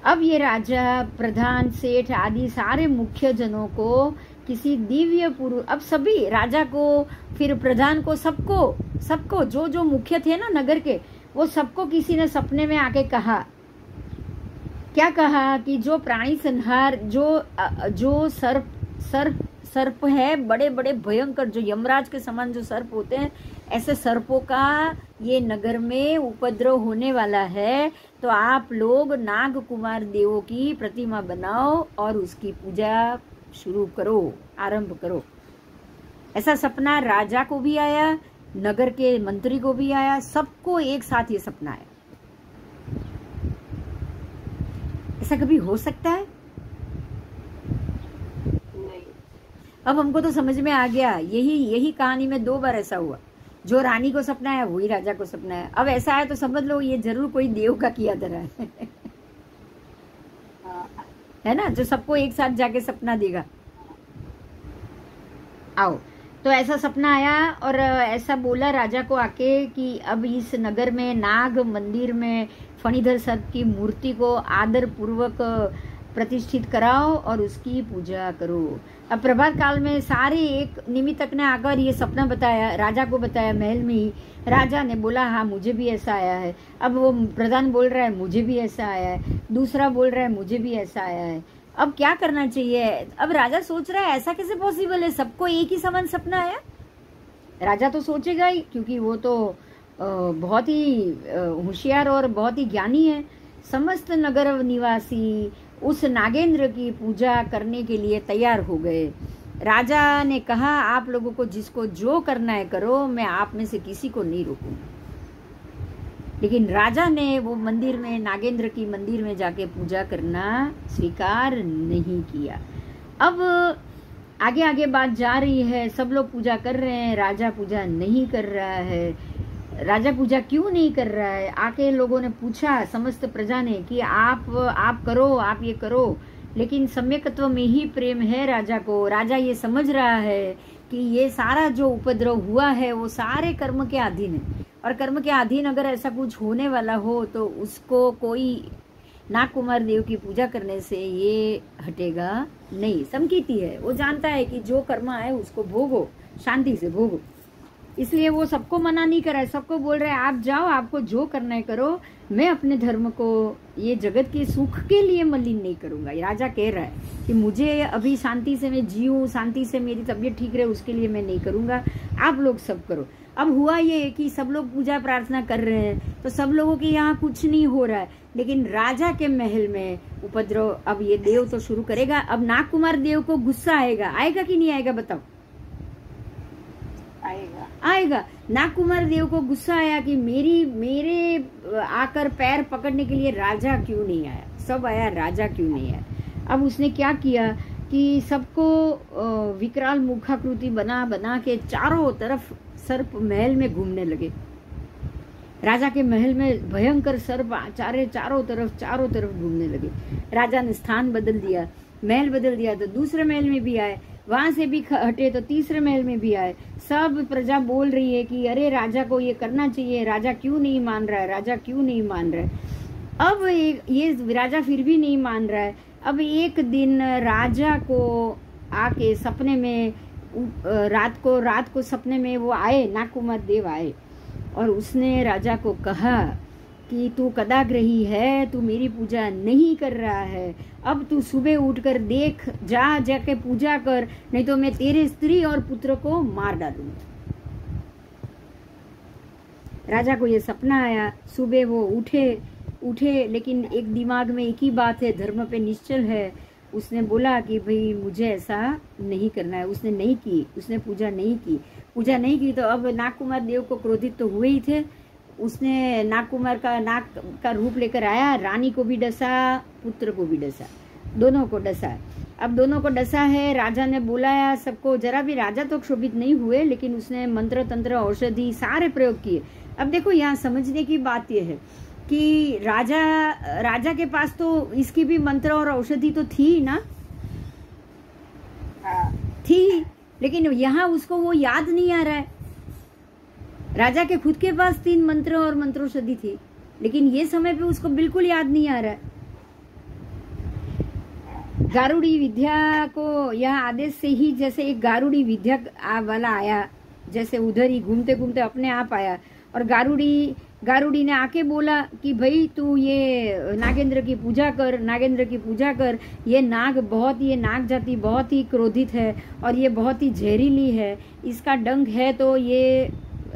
अब ये राजा, प्रधान, सेठ आदि सारे मुख्य जनों को किसी दिव्य पुरुष, अब सभी राजा को, फिर प्रधान को, सबको जो मुख्य थे ना नगर के, वो सबको किसी ने सपने में आके कहा, क्या कहा कि जो प्राणी संहार, जो सर्प है, बड़े बड़े भयंकर, जो यमराज के समान जो सर्प होते हैं, ऐसे सर्पों का ये नगर में उपद्रव होने वाला है, तो आप लोग नाग कुमार देवों की प्रतिमा बनाओ और उसकी पूजा शुरू करो, आरंभ करो। ऐसा सपना राजा को भी आया, नगर के मंत्री को भी आया, सबको एक साथ ये सपना आया। ऐसा कभी हो सकता है? नहीं। अब हमको तो समझ में आ गया, यही कहानी में 2 बार ऐसा हुआ, जो रानी को सपना है वही राजा को सपना है। अब ऐसा है तो समझ लो ये जरूर कोई देव का किया धरा है है ना, जो सबको एक साथ जाके सपना देगा। आओ, तो ऐसा सपना आया और ऐसा बोला राजा को आके कि अब इस नगर में नाग मंदिर में फणीधर सर्प की मूर्ति को आदर पूर्वक प्रतिष्ठित कराओ और उसकी पूजा करो। अब प्रभात काल में सारे एक निमित्तक ने आकर ये सपना बताया, राजा को बताया महल में ही। राजा ने बोला हाँ मुझे भी ऐसा आया है। अब वो प्रधान बोल रहा है मुझे भी ऐसा आया है, दूसरा बोल रहा है मुझे भी ऐसा आया है। अब क्या करना चाहिए? अब राजा सोच रहा है ऐसा कैसे पॉसिबल है, सबको एक ही समान सपना आया। राजा तो सोचेगा ही, क्योंकि वो तो बहुत ही होशियार और बहुत ही ज्ञानी है। समस्त नगर निवासी उस नागेंद्र की पूजा करने के लिए तैयार हो गए। राजा ने कहा आप लोगों को जिसको जो करना है करो, मैं आप में से किसी को नहीं रोकूंगा। लेकिन राजा ने वो मंदिर में, नागेंद्र की मंदिर में जाके पूजा करना स्वीकार नहीं किया। अब आगे आगे बात जा रही है, सब लोग पूजा कर रहे हैं, राजा पूजा नहीं कर रहा है। राजा पूजा क्यों नहीं कर रहा है? आके लोगों ने पूछा, समस्त प्रजा ने, कि आप करो, आप ये करो। लेकिन सम्यकत्व में ही प्रेम है राजा को। राजा ये समझ रहा है कि ये सारा जो उपद्रव हुआ है वो सारे कर्म के अधीन है, और कर्म के अधीन अगर ऐसा कुछ होने वाला हो तो उसको कोई नाग कुमार देव की पूजा करने से ये हटेगा नहीं। समकीती है, वो जानता है कि जो कर्म आए उसको भोगो, शांति से भोगो। इसलिए वो सबको मना नहीं कर रहा है, सबको बोल रहा है आप जाओ, आपको जो करना है करो, मैं अपने धर्म को ये जगत के सुख के लिए मलिन नहीं करूंगा। राजा कह रहा है कि मुझे अभी शांति से मैं जीऊं, शांति से मेरी तबीयत ठीक रहे, उसके लिए मैं नहीं करूंगा, आप लोग सब करो। अब हुआ ये कि सब लोग पूजा प्रार्थना कर रहे हैं, तो सब लोगों के यहाँ कुछ नहीं हो रहा है, लेकिन राजा के महल में उपद्रव अब ये देव तो शुरू करेगा। अब नाग कुमार देव को गुस्सा आएगा, आएगा कि नहीं आएगा बताओ? आएगा। नाग कुमार देव को गुस्सा आया कि मेरे आकर पैर पकड़ने के लिए राजा क्यों नहीं आया, सब आया, राजा क्यों नहीं आया। अब उसने क्या किया कि सबको विकराल मुखाकृति बना बना के चारों तरफ सर्प महल में घूमने लगे। राजा के महल में भयंकर सर्प चारों तरफ घूमने लगे। राजा ने स्थान बदल दिया, महल बदल दिया, तो दूसरे महल में भी आए, वहां से भी हटे तो तीसरे महल में भी आए। सब प्रजा बोल रही है कि अरे राजा को ये करना चाहिए, राजा क्यों नहीं मान रहा है, राजा क्यों नहीं मान रहा है। अब ये राजा फिर भी नहीं मान रहा है। अब एक दिन राजा को आके सपने में, रात को सपने में वो आए, नाग कुमार देव आए, और उसने राजा को कहा कि तू कदाग्रही है, तू मेरी पूजा नहीं कर रहा है, अब तू सुबह उठकर देख, जाके पूजा कर, नहीं तो मैं तेरे स्त्री और पुत्र को मार डालूंगा। राजा को ये सपना आया, सुबह वो उठे, उठे, लेकिन एक दिमाग में एक ही बात है, धर्म पे निश्चल है। उसने बोला कि भाई मुझे ऐसा नहीं करना है। उसने नहीं की, उसने पूजा नहीं की। तो अब नागकुमार देव को क्रोधित तो हुए ही थे। उसने नाग का रूप लेकर आया, रानी को भी डसा, पुत्र को भी डसा, दोनों को डसा। अब दोनों को डसा है। राजा ने बुलाया सबको, जरा भी राजा तो क्षोभित नहीं हुए, लेकिन उसने मंत्र तंत्र औषधि सारे प्रयोग किए। अब देखो यहाँ समझने की बात यह है कि राजा के पास तो इसकी भी मंत्र और औषधि तो थी ना, थी, लेकिन यहाँ उसको वो याद नहीं आ रहा है। राजा के खुद के पास 3 मंत्र और मंत्रोषधि थी, लेकिन ये समय पे उसको बिल्कुल याद नहीं आ रहा है। गारुड़ी विद्या को यह आदेश से ही, जैसे एक गारुड़ी विद्या वाला आया, जैसे उधर ही घूमते घूमते अपने आप आया, और गारुड़ी ने आके बोला कि भाई तू ये नागेंद्र की पूजा कर। ये नाग जाति बहुत ही क्रोधित है और ये बहुत ही जहरीली है। इसका डंक है तो ये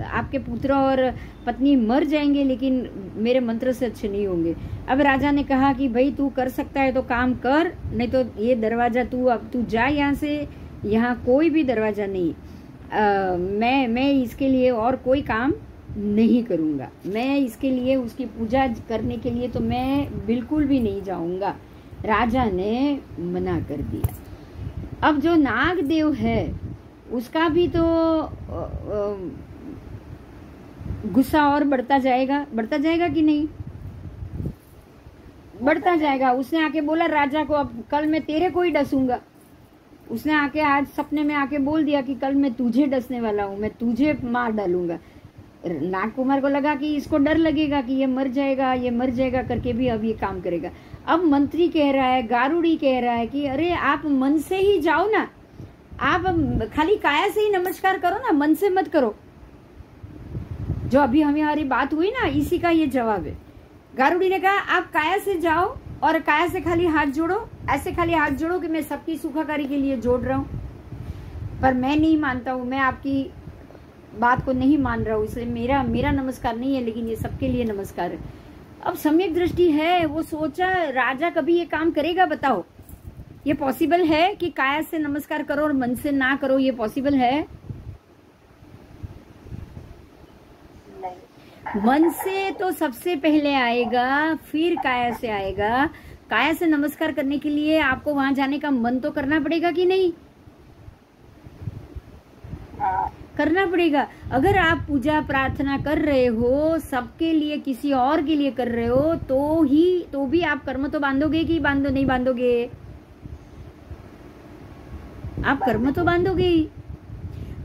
आपके पुत्र और पत्नी मर जाएंगे, लेकिन मेरे मंत्र से अच्छे नहीं होंगे। अब राजा ने कहा कि भाई तू कर सकता है तो काम कर, नहीं तो ये दरवाजा तू जा यहाँ से, यहाँ कोई भी दरवाजा नहीं। मैं इसके लिए और कोई काम नहीं करूँगा। मैं इसके लिए उसकी पूजा करने के लिए तो मैं बिल्कुल भी नहीं जाऊँगा। राजा ने मना कर दिया। अब जो नागदेव है उसका भी तो गुस्सा और बढ़ता जाएगा कि नहीं? बढ़ता जाएगा। उसने आके बोला राजा को, अब कल मैं तेरे को ही डसूंगा। उसने आके आज सपने में आके बोल दिया कि कल मैं तुझे डसने वाला हूँ, मैं तुझे मार डालूंगा। नागकुमार को लगा कि इसको डर लगेगा कि ये मर जाएगा करके भी अब ये काम करेगा। अब मंत्री कह रहा है, गारुड़ी कह रहा है कि अरे आप मन से ही जाओ ना, आप खाली काया से ही नमस्कार करो ना, मन से मत करो। जो अभी हमारी बात हुई ना, इसी का ये जवाब है। गारुड़ी ने कहा आप काया से जाओ और काया से खाली हाथ जोड़ो, ऐसे खाली हाथ जोड़ो कि मैं सबकी सुखाकारी के लिए जोड़ रहा हूँ, पर मैं नहीं मानता हूँ, मैं आपकी बात को नहीं मान रहा हूँ, इसलिए मेरा नमस्कार नहीं है, लेकिन ये सबके लिए नमस्कार है। अब सम्यक दृष्टि है, वो सोचा राजा कभी ये काम करेगा? बताओ, ये पॉसिबल है कि काया से नमस्कार करो और मन से ना करो? ये पॉसिबल है? मन से तो सबसे पहले आएगा, फिर काया से आएगा। काया से नमस्कार करने के लिए आपको वहां जाने का मन तो करना पड़ेगा कि नहीं? करना पड़ेगा। अगर आप पूजा प्रार्थना कर रहे हो सबके लिए, किसी और के लिए कर रहे हो, तो भी आप कर्म तो बांधोगे कि नहीं बांधोगे? आप कर्म तो बांधोगे ही।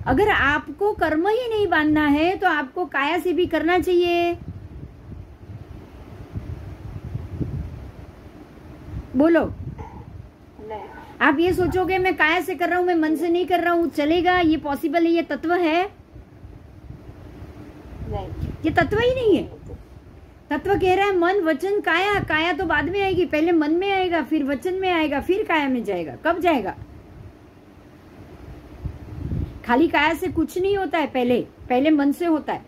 अगर आपको कर्म ही नहीं बांधना है तो आपको काया से भी करना चाहिए। बोलो। आप ये सोचोगे मैं काया से कर रहा हूं, मैं मन से नहीं कर रहा हूं, चलेगा? ये पॉसिबल है? ये तत्व है? नहीं, ये तत्व ही नहीं है। तत्व कह रहा है मन वचन काया। काया तो बाद में आएगी, पहले मन में आएगा, फिर वचन में आएगा, फिर काया में जाएगा। कब जाएगा? खाली काया से कुछ नहीं होता है, पहले मन से होता है।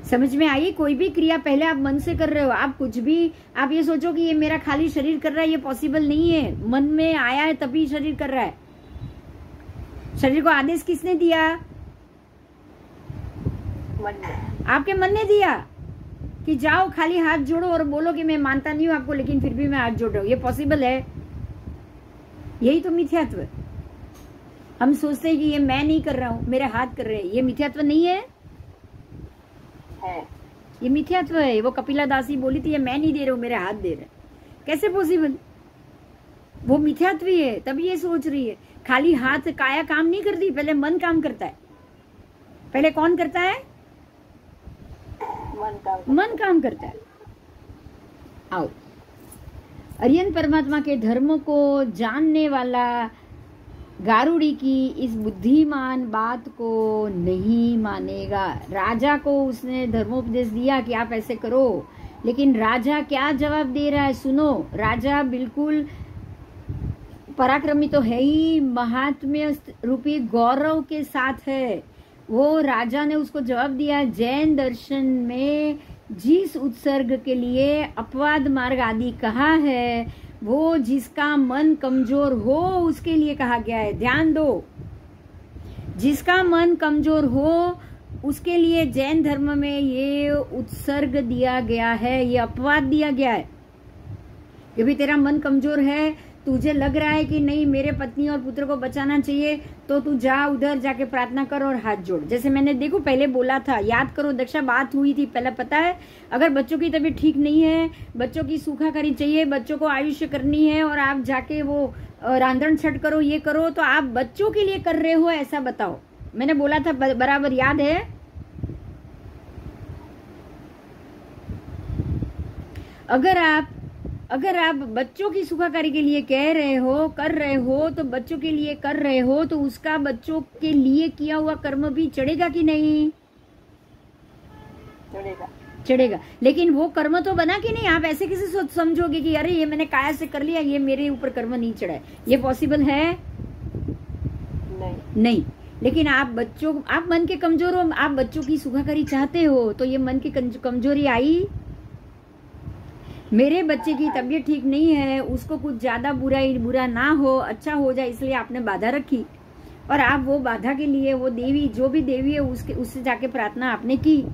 समझ में आई? कोई भी क्रिया पहले आप मन से कर रहे हो। आप कुछ भी, आप ये सोचो कि ये मेरा खाली शरीर कर रहा है, ये पॉसिबल नहीं है। मन में आया है तभी शरीर कर रहा है। शरीर को आदेश किसने दिया? मन में। आपके मन ने दिया कि जाओ खाली हाथ जोड़ो और बोलो कि मैं मानता नहीं हूं आपको, लेकिन फिर भी मैं हाथ जोड़ रहा हूं। ये पॉसिबल है? यही तो मिथ्यात्व है। हम सोचते हैं कि ये मैं नहीं कर रहा हूं, मेरे हाथ कर रहे हैं। ये मिथ्यात्व नहीं है? ये मिथ्यात्व है। वो कपिला दासी बोली थी ये मैं नहीं दे रहा हूं, मेरे हाथ दे रहे हैं। कैसे पॉसिबल? वो मिथ्यात्व ही है, तभी ये सोच रही है। खाली हाथ काया काम नहीं करती, पहले मन काम करता है। पहले कौन करता है? मन काम करता है। आओ, अरियन परमात्मा के धर्म को जानने वाला गारुड़ी की इस बुद्धिमान बात को नहीं मानेगा। राजा को उसने धर्मोपदेश दिया कि आप ऐसे करो, लेकिन राजा क्या जवाब दे रहा है? सुनो, राजा बिल्कुल पराक्रमी तो है ही, महात्म्य रूपी गौरव के साथ है। वो राजा ने उसको जवाब दिया, जैन दर्शन में जिस उत्सर्ग के लिए अपवाद मार्ग आदि कहा है, वो जिसका मन कमजोर हो उसके लिए कहा गया है। ध्यान दो, जिसका मन कमजोर हो उसके लिए जैन धर्म में ये उत्सर्ग दिया गया है, ये अपवाद दिया गया है कि भी तेरा मन कमजोर है, तुझे लग रहा है कि नहीं मेरे पत्नी और पुत्र को बचाना चाहिए, तो तू जा उधर जाके प्रार्थना कर और हाथ जोड़। जैसे मैंने देखो पहले बोला था, याद करो दक्षा, बात हुई थी पहले, पता है अगर बच्चों की तबीयत ठीक नहीं है, बच्चों की सुखाकारी चाहिए, बच्चों को आयुष्य करनी है और आप जाके वो रांधन छठ करो, ये करो, तो आप बच्चों के लिए कर रहे हो ऐसा बताओ। मैंने बोला था बराबर, याद है? अगर आप बच्चों की सुखाकारी के लिए कह रहे हो, कर रहे हो, तो बच्चों के लिए कर रहे हो, तो उसका बच्चों के लिए किया हुआ कर्म भी चढ़ेगा कि नहीं? चढ़ेगा। लेकिन वो कर्म तो बना कि नहीं? आप ऐसे किसी समझोगे कि अरे ये मैंने काया से कर लिया, ये मेरे ऊपर कर्म नहीं चढ़ा है, ये पॉसिबल है? नहीं। लेकिन आप मन के कमजोर हो, आप बच्चों की सुखाकारी चाहते हो, तो ये मन की कमजोरी आई। मेरे बच्चे की तबीयत ठीक नहीं है, उसको कुछ ज्यादा बुरा ना हो, अच्छा हो जाए, इसलिए आपने बाधा रखी और आप वो बाधा के लिए वो देवी, जो भी देवी है उससे जाके प्रार्थना आपने की,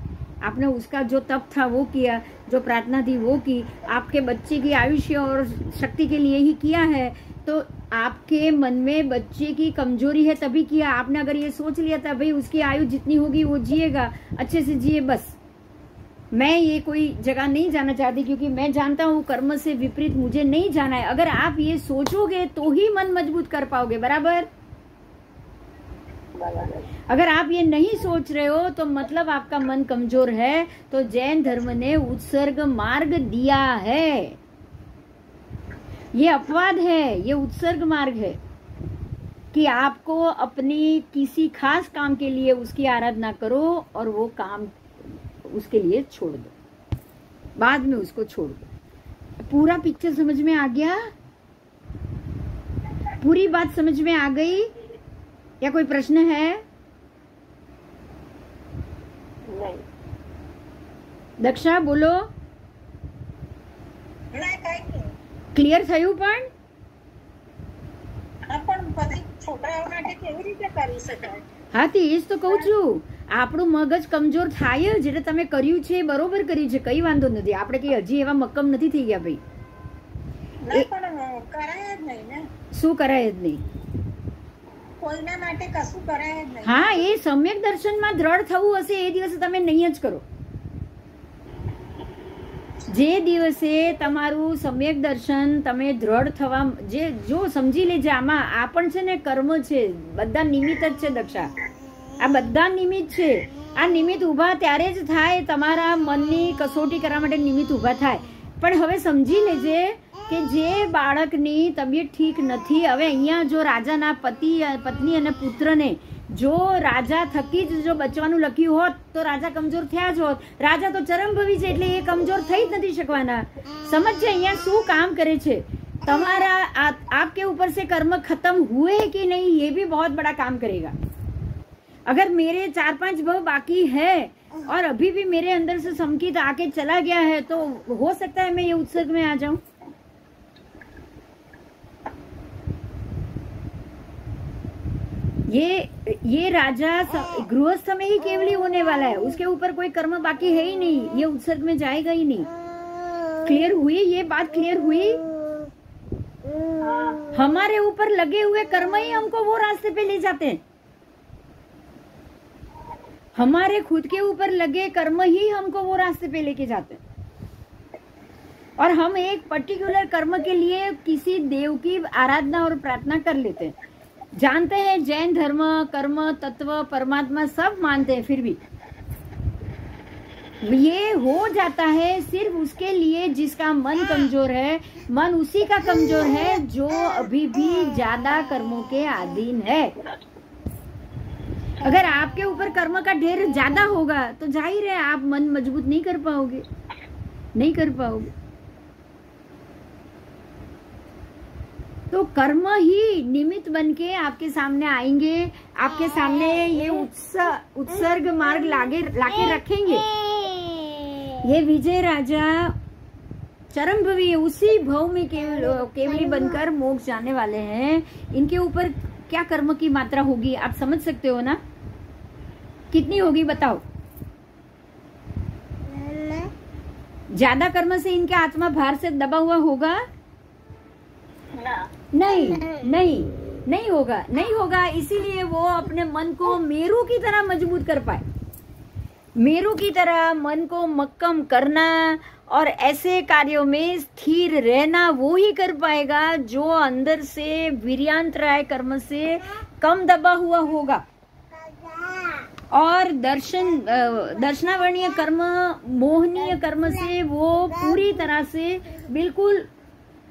आपने उसका जो तप था वो किया, जो प्रार्थना थी वो की, आपके बच्चे की आयुष्य और शक्ति के लिए ही किया है। तो आपके मन में बच्चे की कमजोरी है तभी किया आपने। अगर ये सोच लिया था भाई उसकी आयु जितनी होगी वो जिएगा, अच्छे से जिए बस, मैं ये कोई जगह नहीं जाना चाहती क्योंकि मैं जानता हूँ कर्म से विपरीत मुझे नहीं जाना है, अगर आप ये सोचोगे तो ही मन मजबूत कर पाओगे। बराबर? अगर आप ये नहीं सोच रहे हो तो मतलब आपका मन कमजोर है। तो जैन धर्म ने उत्सर्ग मार्ग दिया है, ये अपवाद है, ये उत्सर्ग मार्ग है कि आपको अपनी किसी खास काम के लिए उसकी आराधना करो और वो काम उसके लिए छोड़ दो, बाद में उसको छोड़ दो। पूरा पिक्चर समझ में आ गया? पूरी बात समझ में आ गई या कोई प्रश्न है? नहीं। दक्षा बोलो। ક્લિયર થયું? પણ બધી છોકરાઓ માટે કેવી રીતે કરી શકાય? હા તે જ તો કહું છું, આપણું મગજ કમજોર થાય જ, એટલે તમે કર્યું છે બરોબર કર્યું છે, કઈ વાંધો નથી, આપણે કઈ હજી એવા મક્કમ નથી થઈ ગયા ભાઈ। કરાય જ નહીં ને? શું કરાય જ નહીં? કોઈના માટે કશું કરાય જ નહીં। હા, એ સમ્યક દર્શનમાં દ્રઢ થવું હશે એ દિવસે તમે નહીં જ કરો। જે દિવસે તમારું સમ્યક દર્શન તમે દ્રઢ થવા, જો સમજી લેજે આમાં આ પણ છે ને કર્મ છે, બધા નિમિત્ત જ છે દક્ષા, આ બધા નિમિત્ત છે। આ નિમિત્ત ઊભા ત્યારે જ થાય, તમારા મનની કસોટી કરવા માટે નિમિત્ત ઊભા થાય। પણ હવે સમજી લેજે કે જે બાળકની તબિયત ઠીક નથી, હવે અહીંયા જો રાજાના પત્ની અને પુત્રને જો રાજા થકી જ જો બચવાનું લખ્યું હોત તો રાજા કમજોર થયા જ હોત। રાજા તો ચરમભવી છે એટલે એ કમજોર થઈ જ નથી શકવાના। સમજે અહીંયા શું કામ કરે છે તમારા, आपके ऊपर से कर्म खत्म हुए कि नहीं ये भी बहुत बड़ा काम करेगा। अगर मेरे 4-5 भव बाकी है और अभी भी मेरे अंदर से संकित आके चला गया है तो हो सकता है मैं ये उत्सर्ग में आ जाऊं। ये राजा गृहस्थ में ही केवली होने वाला है, उसके ऊपर कोई कर्म बाकी है ही नहीं, ये उत्सर्ग में जाएगा ही नहीं। क्लियर हुई ये बात? क्लियर हुई? हमारे ऊपर लगे हुए कर्म ही हमको वो रास्ते पे ले जाते हैं, हमारे खुद के ऊपर लगे कर्म ही हमको वो रास्ते पे लेके जाते हैं। और हम एक पर्टिकुलर कर्म के लिए किसी देव की आराधना और प्रार्थना कर लेते हैं। जानते हैं जैन धर्म कर्म तत्व परमात्मा सब मानते हैं, फिर भी ये हो जाता है सिर्फ उसके लिए जिसका मन कमजोर है। मन उसी का कमजोर है जो अभी भी ज्यादा कर्मों के अधीन है। अगर आपके ऊपर कर्म का ढेर ज्यादा होगा तो जाहिर है आप मन मजबूत नहीं कर पाओगे, नहीं कर पाओगे। तो कर्म ही निमित्त बनके आपके सामने आएंगे, आपके सामने ये उत्सर्ग मार्ग लाके रखेंगे। ये विजय राजा चरमभवी है, उसी भव में केवली बनकर मोक्ष जाने वाले हैं। इनके ऊपर क्या कर्म की मात्रा होगी आप समझ सकते हो ना? कितनी होगी बताओ? ज्यादा कर्म से इनका आत्मा भार से दबा हुआ होगा? नहीं नहीं नहीं होगा, नहीं होगा। इसीलिए वो अपने मन को मेरू की तरह मजबूत कर पाए। मेरू की तरह मन को मक्कम करना और ऐसे कार्यों में स्थिर रहना वो ही कर पाएगा जो अंदर से वीर्यांतराय कर्म से कम दबा हुआ होगा। और दर्शनावर्णीय कर्म, मोहनीय कर्म से वो पूरी तरह से बिल्कुल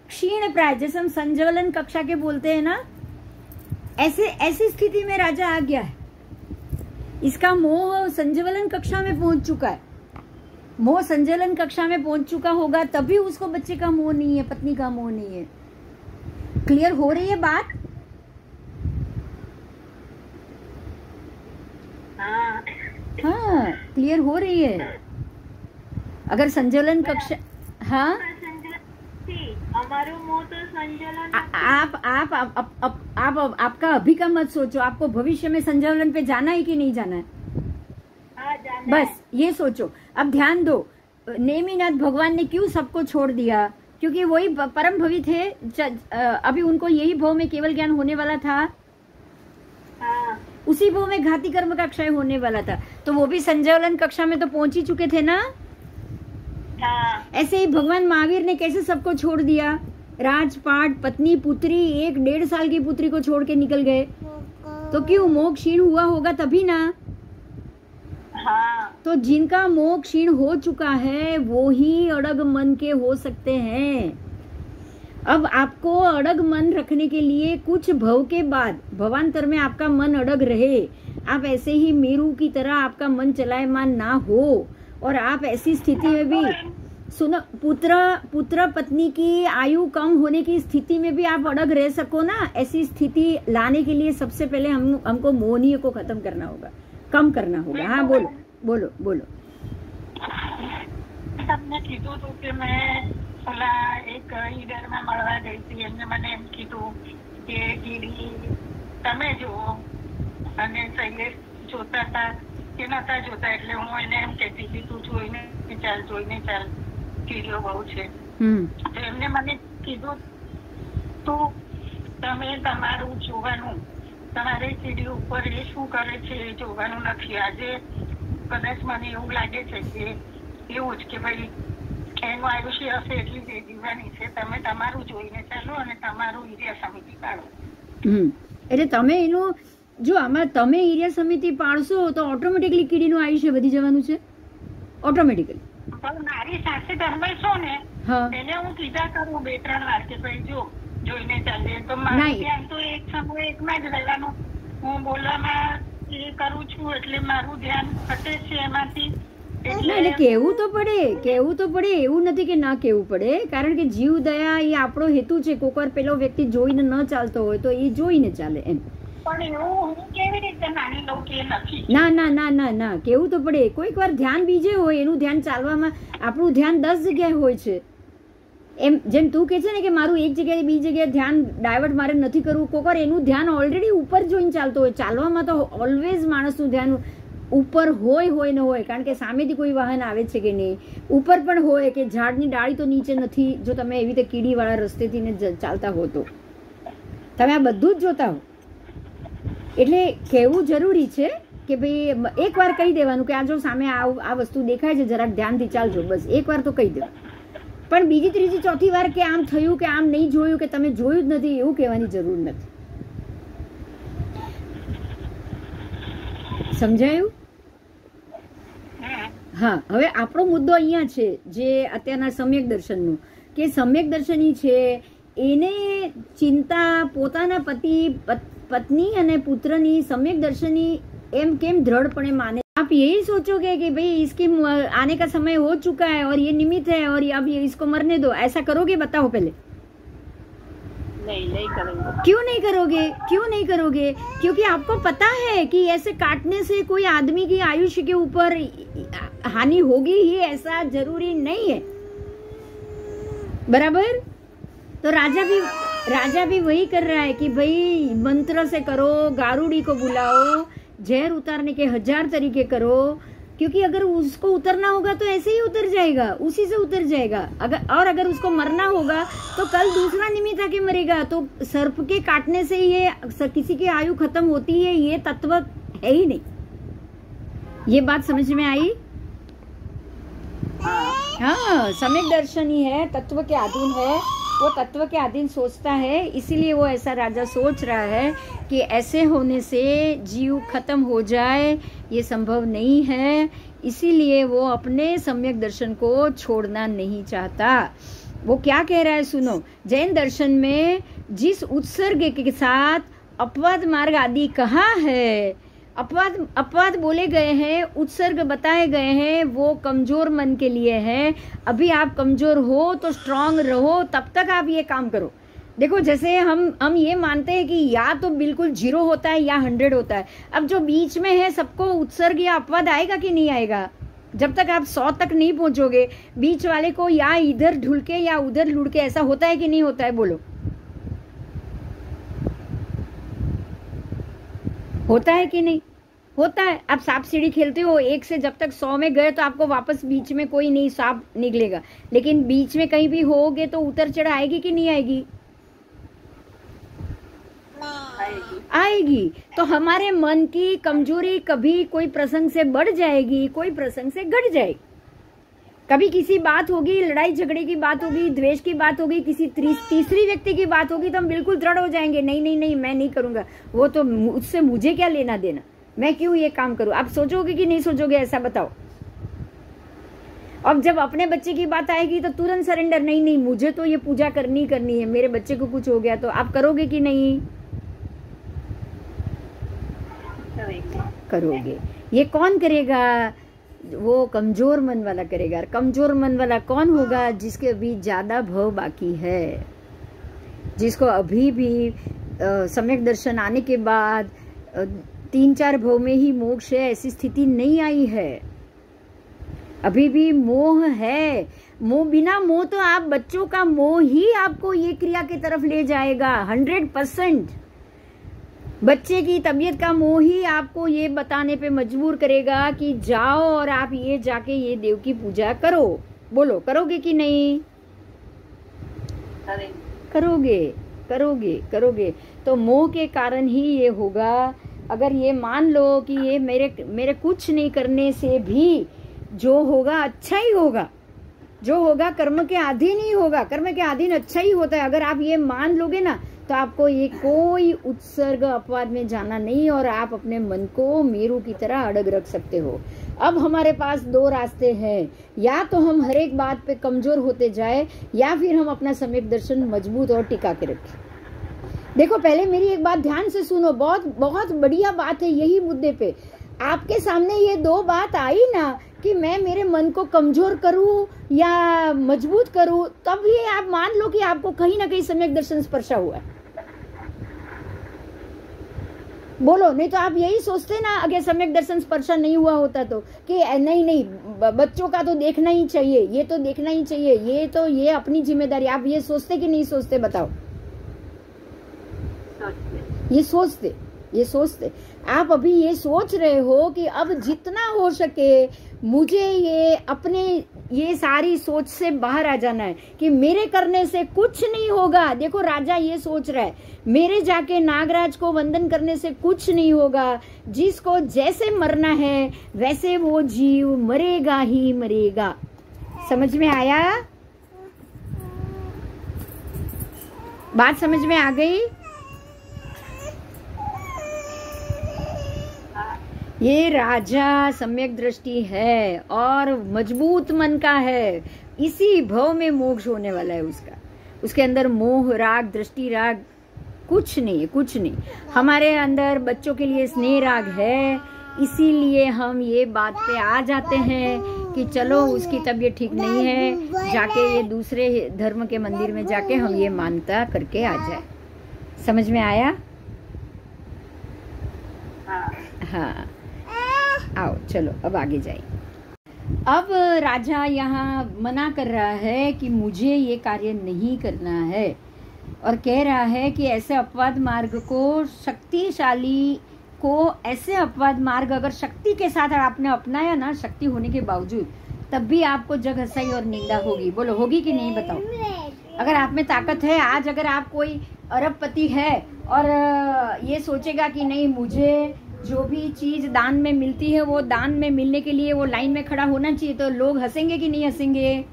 क्षीण प्राय, जैसे हम संज्वलन कक्षा के बोलते हैं ना, ऐसी स्थिति में राजा आ गया है। इसका मोह संज्वलन कक्षा में पहुंच चुका है। मोह संज्वलन कक्षा में पहुंच चुका होगा तभी उसको बच्चे का मोह नहीं है, पत्नी का मोह नहीं है। क्लियर हो रही है बात? हाँ क्लियर हो रही है। अगर संज्वलन कक्षा, हाँ हमारो मोह तो संज्वलन। आप आपका अभी का मत सोचो, आपको भविष्य में संज्वलन पे जाना है कि नहीं जाना है, बस ये सोचो। अब ध्यान दो, नेमिनाथ भगवान ने क्यों सबको छोड़ दिया? क्योंकि वही परम भवी थे। अभी उनको यही भव में केवल ज्ञान होने वाला था, उसी भव में घाती कर्म का क्षय होने वाला था, तो वो भी संज्वलन कक्षा में तो पहुंच ही चुके थे ना। ऐसे ही भगवान महावीर ने कैसे सबको छोड़ दिया? राजपाट, पत्नी, पुत्री, 1-1.5 साल की पुत्री को छोड़ के निकल गए। तो क्यों? मोह क्षीण हुआ होगा तभी ना। तो जिनका मोह क्षीण हो चुका है वो ही अड़ग मन के हो सकते हैं। अब आपको अड़ग मन रखने के लिए कुछ भव के बाद भवांतर में आपका मन अड़ग रहे, आप ऐसे ही मेरू की तरह आपका मन चलायमान ना हो, और आप ऐसी स्थिति में भी सुनो, पुत्र पत्नी की आयु कम होने की स्थिति में भी आप अड़ग रह सको ना, ऐसी स्थिति लाने के लिए सबसे पहले हमको मोहनीय को खत्म करना होगा, कम करना होगा। हाँ बोलो बोलो बोलो। તમને કીધું હતું કે મેં ઓલા એક ઈડરમાં મળવા ગઈ હતી, એમને મને એમ કીધું કે કીડી તમે જુઓ અને શૈલેષ જોતા હતા કે નતા જોતા, એટલે હું એને એમ કહેતી હતી તું જોઈને ચાલ કીડીઓ બહુ છે। તો એમને મને કીધું તું તમે તમારું જોવાનું, તમારે કીડી ઉપર એ શું કરે છે એ જોવાનું નથી। આજે કદાચ મને એવું લાગે છે કે એવું જ કે ભાઈ એનું આયુષ્ય હશે એટલી જ જીવવાની છે, તમે તમારું જોઈને ચાલો અને તમારું ઈર્યા સમિતિ પાડો। એટલે તમે એનું જો આમાં તમે ઈર્યા સમિતિ પાડશો તો ઓટોમેટિકલી કીડીનું આયુષ્ય વધી જવાનું છે, ઓટોમેટિકલી। પણ મારી સાથે ધર્મેશ છો ને, એને હું કીધા કરું 2-3 વાર કે ભાઈ જો જોઈને ચાલે, તો મારું ધ્યાન તો એક સમય એકમાં જ રહેવાનું। હું બોલવામાં એ કરું છું એટલે મારું ધ્યાન હટે છે એમાંથી। એટલે કેવું તો પડે, એવું નથી કે ના કેવું પડે, કારણ કે જીવ દયા એ આપણો હેતુ છે। કોઈક વાર પેલો વ્યક્તિ જોઈને ન ચાલતો હોય તો એ જોઈને ચાલે એમ। પણ એવું હું કેવી રીતે માની લઉં કે નથી? ના ના ના ના ના, કેવું તો પડે। કોઈક વાર ધ્યાન બીજે હોય, એનું ધ્યાન ચાલવામાં, આપણું ધ્યાન 10 જગ્યાએ હોય છે। એમ જેમ તું કે છે ને કે મારું એક જગ્યાએ બીજી જગ્યાએ ધ્યાન ડાયવર્ટ મારે નથી કરવું, કોઈક વાર એનું ધ્યાન ઓલરેડી ઉપર જોઈને ચાલતો હોય। ચાલવામાં તો ઓલવેઝ માણસનું ધ્યાન ઉપર હોય ન હોય, કારણ કે સામેથી કોઈ વાહન આવે છે કે નહીં, ઉપર પણ હોય કે ઝાડની ડાળી તો નીચે નથી, જો તમે એવી રીતે કીડીવાળા રસ્તેથી ને ચાલતા હો તો તમે આ બધું જ જોતા હો। એટલે કહેવું જરૂરી છે કે ભાઈ એકવાર કહી દેવાનું કે આ જો સામે આ વસ્તુ દેખાય છે, જરાક ધ્યાનથી ચાલજો, બસ એકવાર તો કહી દેવું। પણ બીજી ત્રીજી ચોથી વાર કે આમ થયું કે આમ નહીં જોયું કે તમે જોયું જ નથી એવું કહેવાની જરૂર નથી। સમજાયું? હા, હવે આપણો મુદ્દો અહીંયા છે જે અત્યારના સમ્યક દર્શનનું, કે સમ્યક દર્શની છે એને ચિંતા પોતાના પત્ની અને પુત્રની સમ્યક દર્શની एम केम दृढ़पणे माने। आप यही सोचोगे कि भाई इसके आने का समय हो चुका है और ये निमित्त है और अब इसको मरने दो, ऐसा करोगे? बताओ पहले। नहीं करेंगे। क्यों नहीं करोगे? क्यों नहीं करोगे? क्योंकि आपको पता है कि ऐसे काटने से कोई आदमी की आयुष्य के ऊपर हानि होगी ही, ऐसा जरूरी नहीं है। बराबर? तो राजा भी वही कर रहा है कि भाई मंत्र से करो, गारुड़ी को बुलाओ, जहर उतारने के 1000 तरीके करो, क्योंकि अगर उसको उतरना होगा तो ऐसे ही उतर जाएगा, उसी से उतर जाएगा। अगर उसको मरना होगा तो कल दूसरा निमित्त आके मरेगा। तो सर्प के काटने से ये किसी की आयु खत्म होती है, ये तत्व है ही नहीं। ये बात समझ में आई? हाँ, सम्यक दर्शन ही है, तत्व के अधीन है, वो तत्व के अधीन सोचता है, इसीलिए वो ऐसा राजा सोच रहा है कि ऐसे होने से जीव खत्म हो जाए, ये संभव नहीं है। इसीलिए वो अपने सम्यक दर्शन को छोड़ना नहीं चाहता। वो क्या कह रहा है सुनो। जैन दर्शन में जिस उत्सर्ग के साथ अपवाद मार्ग आदि कहा है, अपवाद बोले गए हैं, उत्सर्ग बताए गए हैं, वो कमजोर मन के लिए है। अभी आप कमजोर हो तो स्ट्रांग रहो, तब तक आप ये काम करो। देखो, जैसे हम ये मानते हैं कि या तो बिल्कुल 0 होता है या 100 होता है। अब जो बीच में है, सबको उत्सर्ग या अपवाद आएगा कि नहीं आएगा? जब तक आप 100 तक नहीं पहुंचोगे, बीच वाले को या इधर ढुलके या उधर लुढ़के, ऐसा होता है कि नहीं होता है? बोलो, होता है कि नहीं होता है? आप सांप सीढ़ी खेलते हो, 1 से जब तक 100 में गए तो आपको वापस बीच में कोई नहीं सांप निकलेगा, लेकिन बीच में कहीं भी होगे तो उतर चढ़ आएगी कि नहीं आएगी? आएगी। तो हमारे मन की कमजोरी कभी कोई प्रसंग से बढ़ जाएगी, कोई प्रसंग से घट जाएगी। कभी किसी बात होगी, लड़ाई झगड़े की बात होगी, द्वेष की बात होगी, किसी तीसरी व्यक्ति की बात होगी, तो हम बिल्कुल दृढ़ हो जाएंगे, नहीं मैं नहीं करूंगा, वो तो उससे मुझे क्या लेना देना, मैं क्यों ये काम करूं। आप सोचोगे कि नहीं सोचोगे, ऐसा बताओ। अब जब अपने बच्चे की बात आएगी तो तुरंत सरेंडर, नहीं मुझे तो ये पूजा करनी है, मेरे बच्चे को कुछ हो गया तो आप करोगे कि नहीं? करोगे। ये कौन करेगा? वो कमजोर मन वाला करेगा। कमजोर मन वाला कौन होगा? जिसके अभी ज्यादा भव बाकी है, जिसको अभी भी सम्यक दर्शन आने के बाद 3-4 भव में ही मोक्ष है, ऐसी स्थिति नहीं आई है। अभी भी मोह है। बिना मोह तो आप बच्चों का मोह ही आपको ये क्रिया की तरफ ले जाएगा 100%। बच्चे की तबीयत का मोह ही आपको ये बताने पे मजबूर करेगा कि जाओ और आप ये जाके ये देव की पूजा करो। बोलो, करोगे कि नहीं? करोगे। तो मोह के कारण ही ये होगा। अगर ये मान लो कि ये मेरे कुछ नहीं करने से भी जो होगा अच्छा ही होगा, जो होगा कर्म के अधीन ही होगा, कर्म के अधीन अच्छा ही होता है, अगर आप ये मान लोगे ना, तो आपको ये कोई उत्सर्ग अपवाद में जाना नहीं और आप अपने मन को मेरू की तरह अड़ग रख सकते हो। अब हमारे पास 2 रास्ते हैं, या तो हम हर एक बात पे कमजोर होते जाए, या फिर हम अपना सम्यक दर्शन मजबूत और टिका के रखें। देखो, पहले मेरी एक बात ध्यान से सुनो, बहुत बढ़िया बात है। यही मुद्दे पे आपके सामने ये 2 बात आई ना कि मैं मेरे मन को कमजोर करूं या मजबूत करूं, तब ये आप मान लो कि आपको कहीं ना कहीं सम्यक दर्शन स्पर्शा हुआ है। बोलो, नहीं तो आप यही सोचते ना, अगर सम्यक दर्शन स्पर्शा नहीं हुआ होता तो कि नहीं बच्चों का तो देखना ही चाहिए, ये तो देखना ही चाहिए, ये अपनी जिम्मेदारी। आप ये सोचते कि नहीं सोचते? बताओ। ये सोचते आप अभी ये सोच रहे हो कि अब जितना हो सके मुझे ये सारी सोच से बाहर आ जाना है कि मेरे करने से कुछ नहीं होगा। देखो, राजा ये सोच रहा है, मेरे जाके नागराज को वंदन करने से कुछ नहीं होगा। जिसको जैसे मरना है वैसे वो जीव मरेगा ही मरेगा। समझ में आया? बात समझ में आ गई? ये राजा सम्यक दृष्टि है और मजबूत मन का है, इसी भव में मोक्ष होने वाला है उसका। उसके अंदर मोह राग, दृष्टि राग कुछ नहीं। हमारे अंदर बच्चों के लिए स्नेह राग है, इसीलिए हम ये बात पे आ जाते हैं कि चलो उसकी तबीयत ठीक नहीं है, जाके ये दूसरे धर्म के मंदिर में जाके हम ये मानता करके आ जाए। समझ में आया? हाँ, आओ चलो अब आगे जाइए। अब राजा यहाँ मना कर रहा है कि मुझे ये कार्य नहीं करना है, और कह रहा है कि ऐसे अपवाद मार्ग को शक्तिशाली को ऐसे अपवाद मार्ग अगर शक्ति के साथ आपने अपनाया ना, शक्ति होने के बावजूद, तब भी आपको जग हंसाई और निंदा होगी। बोलो होगी कि नहीं बताओ? अगर आप में ताकत है, आज अगर आप कोई अरबपति है और ये सोचेगा कि नहीं मुझे जो भी चीज दान में मिलती है वो दान में मिलने के लिए वो लाइन में खड़ा होना चाहिए, तो लोग हंसेंगे कि नहीं हंसेंगे?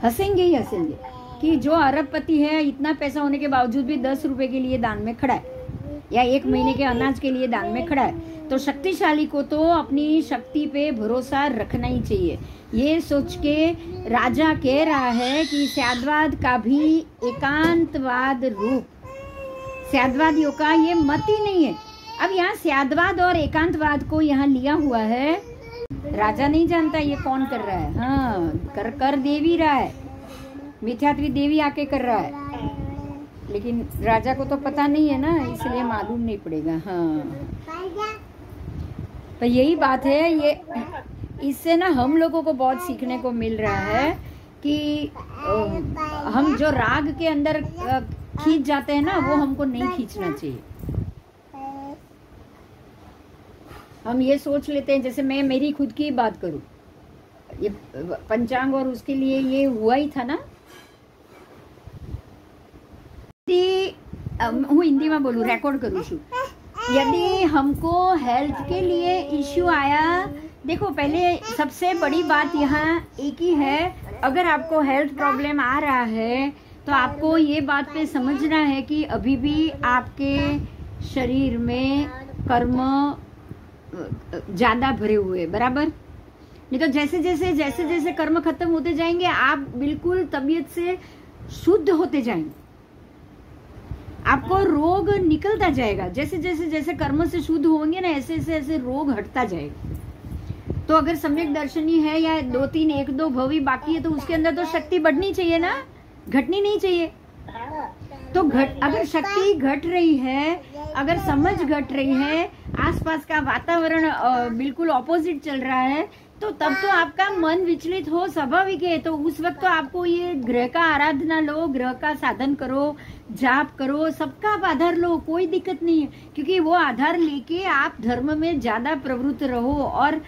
हंसेंगे ही हंसेंगे कि जो अरबपति है इतना पैसा होने के बावजूद भी 10 रुपए के लिए दान में खड़ा है या 1 महीने के अनाज के लिए दान में खड़ा है। तो शक्तिशाली को तो अपनी शक्ति पे भरोसा रखना ही चाहिए। ये सोच के राजा कह रहा है कि स्याद्वाद का भी एकांतवाद रूप, स्याद्वादियों का ये मत ही नहीं है। अब यहाँ स्याद्वाद और एकांतवाद को यहाँ लिया हुआ है, राजा नहीं जानता ये कौन कर रहा है। हाँ, कर देवी रहा है, मिथ्यात्वी देवी आके कर रहा है, लेकिन राजा को तो पता नहीं है ना, इसलिए मालूम नहीं पड़ेगा। हाँ, तो यही बात है। ये इससे ना हम लोगों को बहुत सीखने को मिल रहा है कि हम जो राग के अंदर खींच जाते हैं ना, वो हमको नहीं खींचना चाहिए। हम ये सोच लेते हैं, जैसे मैं मेरी खुद की बात करूं, ये पंचांग और उसके लिए ये हुआ ही था ना। હું હિન્દીમાં બોલું, રેકોર્ડ કરું છું। यदि हमको हेल्थ के लिए इश्यू आया, देखो पहले सबसे बड़ी बात यहाँ एक ही है, अगर आपको हेल्थ प्रॉब्लम आ रहा है तो आपको ये बात पे समझना है कि अभी भी आपके शरीर में कर्म ज्यादा भरे हुए, बराबर? नहीं तो जैसे जैसे कर्म खत्म होते जाएंगे आप बिल्कुल तबीयत से शुद्ध होते जाएंगे, आपको रोग निकलता जाएगा। जैसे जैसे कर्म से शुद्ध होंगे ना, ऐसे रोग हटता जाएगा। तो अगर सम्यक दर्शनी है या 2-3 1-2 भवी बाकी है तो उसके अंदर तो शक्ति बढ़नी चाहिए ना, घटनी नहीं चाहिए। तो अगर शक्ति घट रही है, अगर समझ घट रही है, आसपास का वातावरण बिल्कुल ऑपोजिट चल रहा है, तो तब तो आपका मन विचलित हो स्वाभाविक है। तो उस वक्त तो आपको ये ग्रह का आराधना लो, ग्रह का साधन करो, जाप करो, सबका आप आधार लो, कोई दिक्कत नहीं है, क्योंकि वो आधार लेके आप धर्म में ज्यादा प्रवृत्त रहो और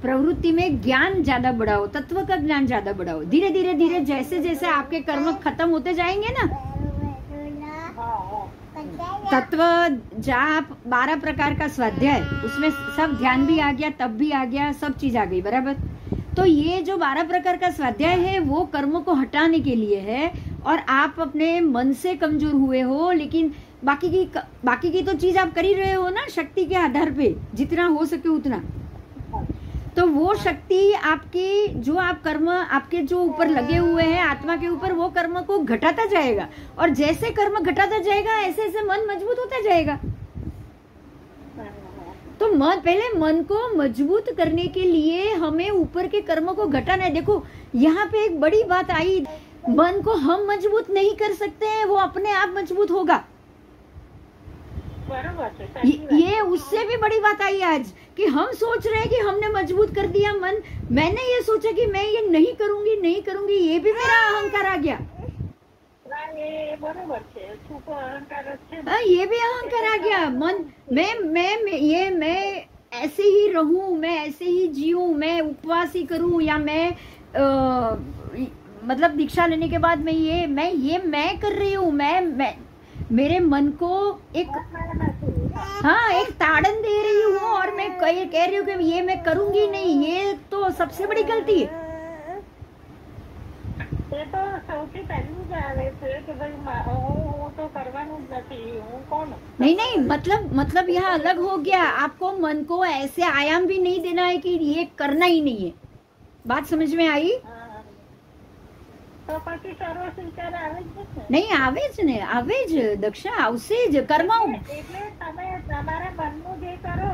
प्रवृत्ति में ज्ञान ज्यादा बढ़ाओ, तत्व का ज्ञान ज्यादा बढ़ाओ। धीरे धीरे जैसे जैसे आपके कर्म खत्म होते जाएंगे ना, तत्व जाप 12 प्रकार का स्वाध्याय, उसमें सब ध्यान भी आ गया, तब भी आ गया, सब चीज आ गई, बराबर? तो ये जो 12 प्रकार का स्वाध्याय है वो कर्म को हटाने के लिए है, और आप अपने मन से कमजोर हुए हो, लेकिन बाकी की तो चीज आप कर ही रहे हो ना, शक्ति के आधार पे जितना हो सके उतना। तो वो शक्ति आपकी जो आप कर्म आपके जो ऊपर लगे हुए हैं आत्मा के ऊपर, वो कर्म को घटाता जाएगा, और जैसे कर्म घटाता जाएगा ऐसे ऐसे मन मजबूत होता जाएगा। तो पहले मन को मजबूत करने के लिए हमें ऊपर के कर्म को घटाना है। देखो यहाँ पे एक बड़ी बात आई, मन को हम मजबूत नहीं कर सकते हैं, वो अपने आप मजबूत होगा। ये उससे भी बड़ी बात आई आज कि हम सोच रहे हैं कि हमने मजबूत कर दिया मन। मैंने ये सोचा कि मैं ये नहीं करूंगी, ये भी मेरा अहंकार आ गया। ये भी अहंकार आ गया। मन मैं ऐसे ही रहूं, मैं ऐसे ही जीऊं, मैं उपवास ही करूं, या मैं मतलब दीक्षा लेने के बाद मैं कर रही हूँ, मैं मेरे मन को एक ताड़न दे रही हूँ, और मैं कह रही हूँ कि ये मैं करूंगी नहीं। ये तो सबसे बड़ी गलती है। तो સૌથી પહેલું જ આવે છે કે ભાઈ હું તો કરવાનું જ નથી, હું કોણ? नहीं, मतलब यहाँ अलग हो गया। आपको मन को ऐसे आयाम भी नहीं देना है कि ये करना ही नहीं है। बात समझ में आई? તો પછી સર્વ સ્વીકાર આવે જ ને? नहीं, આવે જ દક્ષા, આવશે જ કર્મ। એટલે તમે તમારા મનનું જે કરો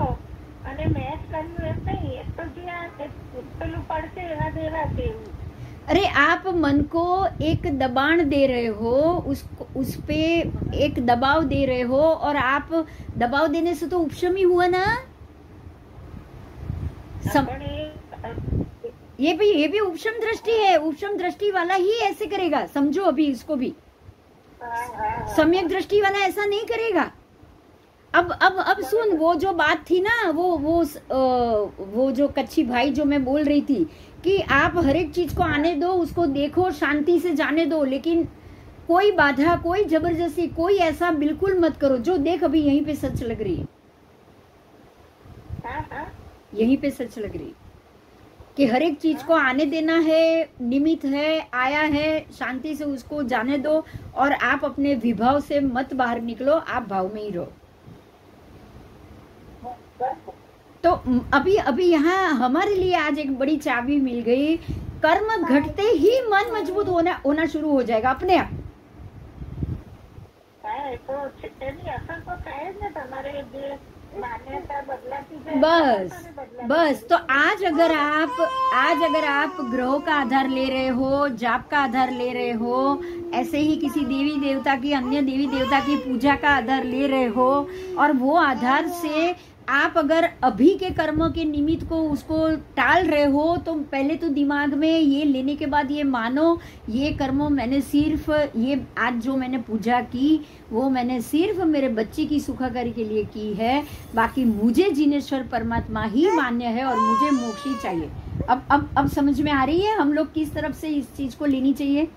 અને મેચ કર્યું એમ નહીં, એક તો જે પેલું પડશે એવા દેવા તેવું। अरे आप मन को एक दबाण दे रहे हो, उस पे एक दबाव दे रहे हो, और आप दबाव देने से तो उपशम ही हुआ ना। ये भी उपशम दृष्टि है। उपशम दृष्टि वाला ही ऐसे करेगा, समझो अभी इसको भी। सम्यक दृष्टि वाला ऐसा नहीं करेगा। अब सुन, वो जो बात थी ना, वो जो कच्ची भाई जो मैं बोल रही थी कि आप हर एक चीज को आने दो, उसको देखो, शांति से जाने दो, लेकिन कोई बाधा, कोई जबरदस्ती, कोई ऐसा बिल्कुल मत करो। जो देख अभी यहीं पे सच लग रही है, यहीं पे सच लग रही कि हर एक चीज को आने देना है, निमित्त है, आया है, शांति से उसको जाने दो, और आप अपने विभाव से मत बाहर निकलो, आप भाव में ही रहो। तो अभी यहाँ हमारे लिए आज एक बड़ी चाबी मिल गई। कर्म घटते ही मन मजबूत होना शुरू हो जाएगा अपने आप। बस तो आज अगर आप ग्रहों का आधार ले रहे हो, जाप का आधार ले रहे हो, ऐसे ही किसी देवी देवता की, अन्य देवी देवता की पूजा का आधार ले रहे हो, और वो आधार से आप अगर अभी के कर्म के निमित्त को उसको टाल रहे हो, तो पहले तो दिमाग में ये लेने के बाद ये मानो, ये कर्म मैंने सिर्फ, ये आज जो मैंने पूजा की वो मैंने सिर्फ मेरे बच्चे की सुखाकारी के लिए की है, बाकी मुझे जिनेश्वर परमात्मा ही मान्य है और मुझे मोक्ष ही चाहिए। अब समझ में आ रही है हम लोग किस तरफ से इस चीज को लेनी चाहिए।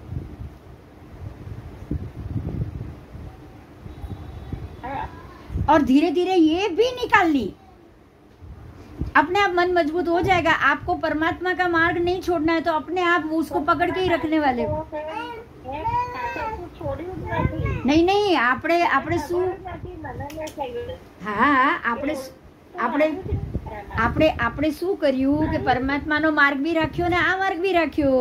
और धीरे धीरे ये भी निकालनी, अपने आप मन मजबूत हो जाएगा। आपको परमात्मा का मार्ग नहीं छोड़ना है, तो अपने आप उसको पकड़ के ही रखने वाले हो। नहीं आपने શું કર્યું કે પરમાત્માનો માર્ગ બી રાખ્યો ને આ માર્ગ બી રાખ્યો।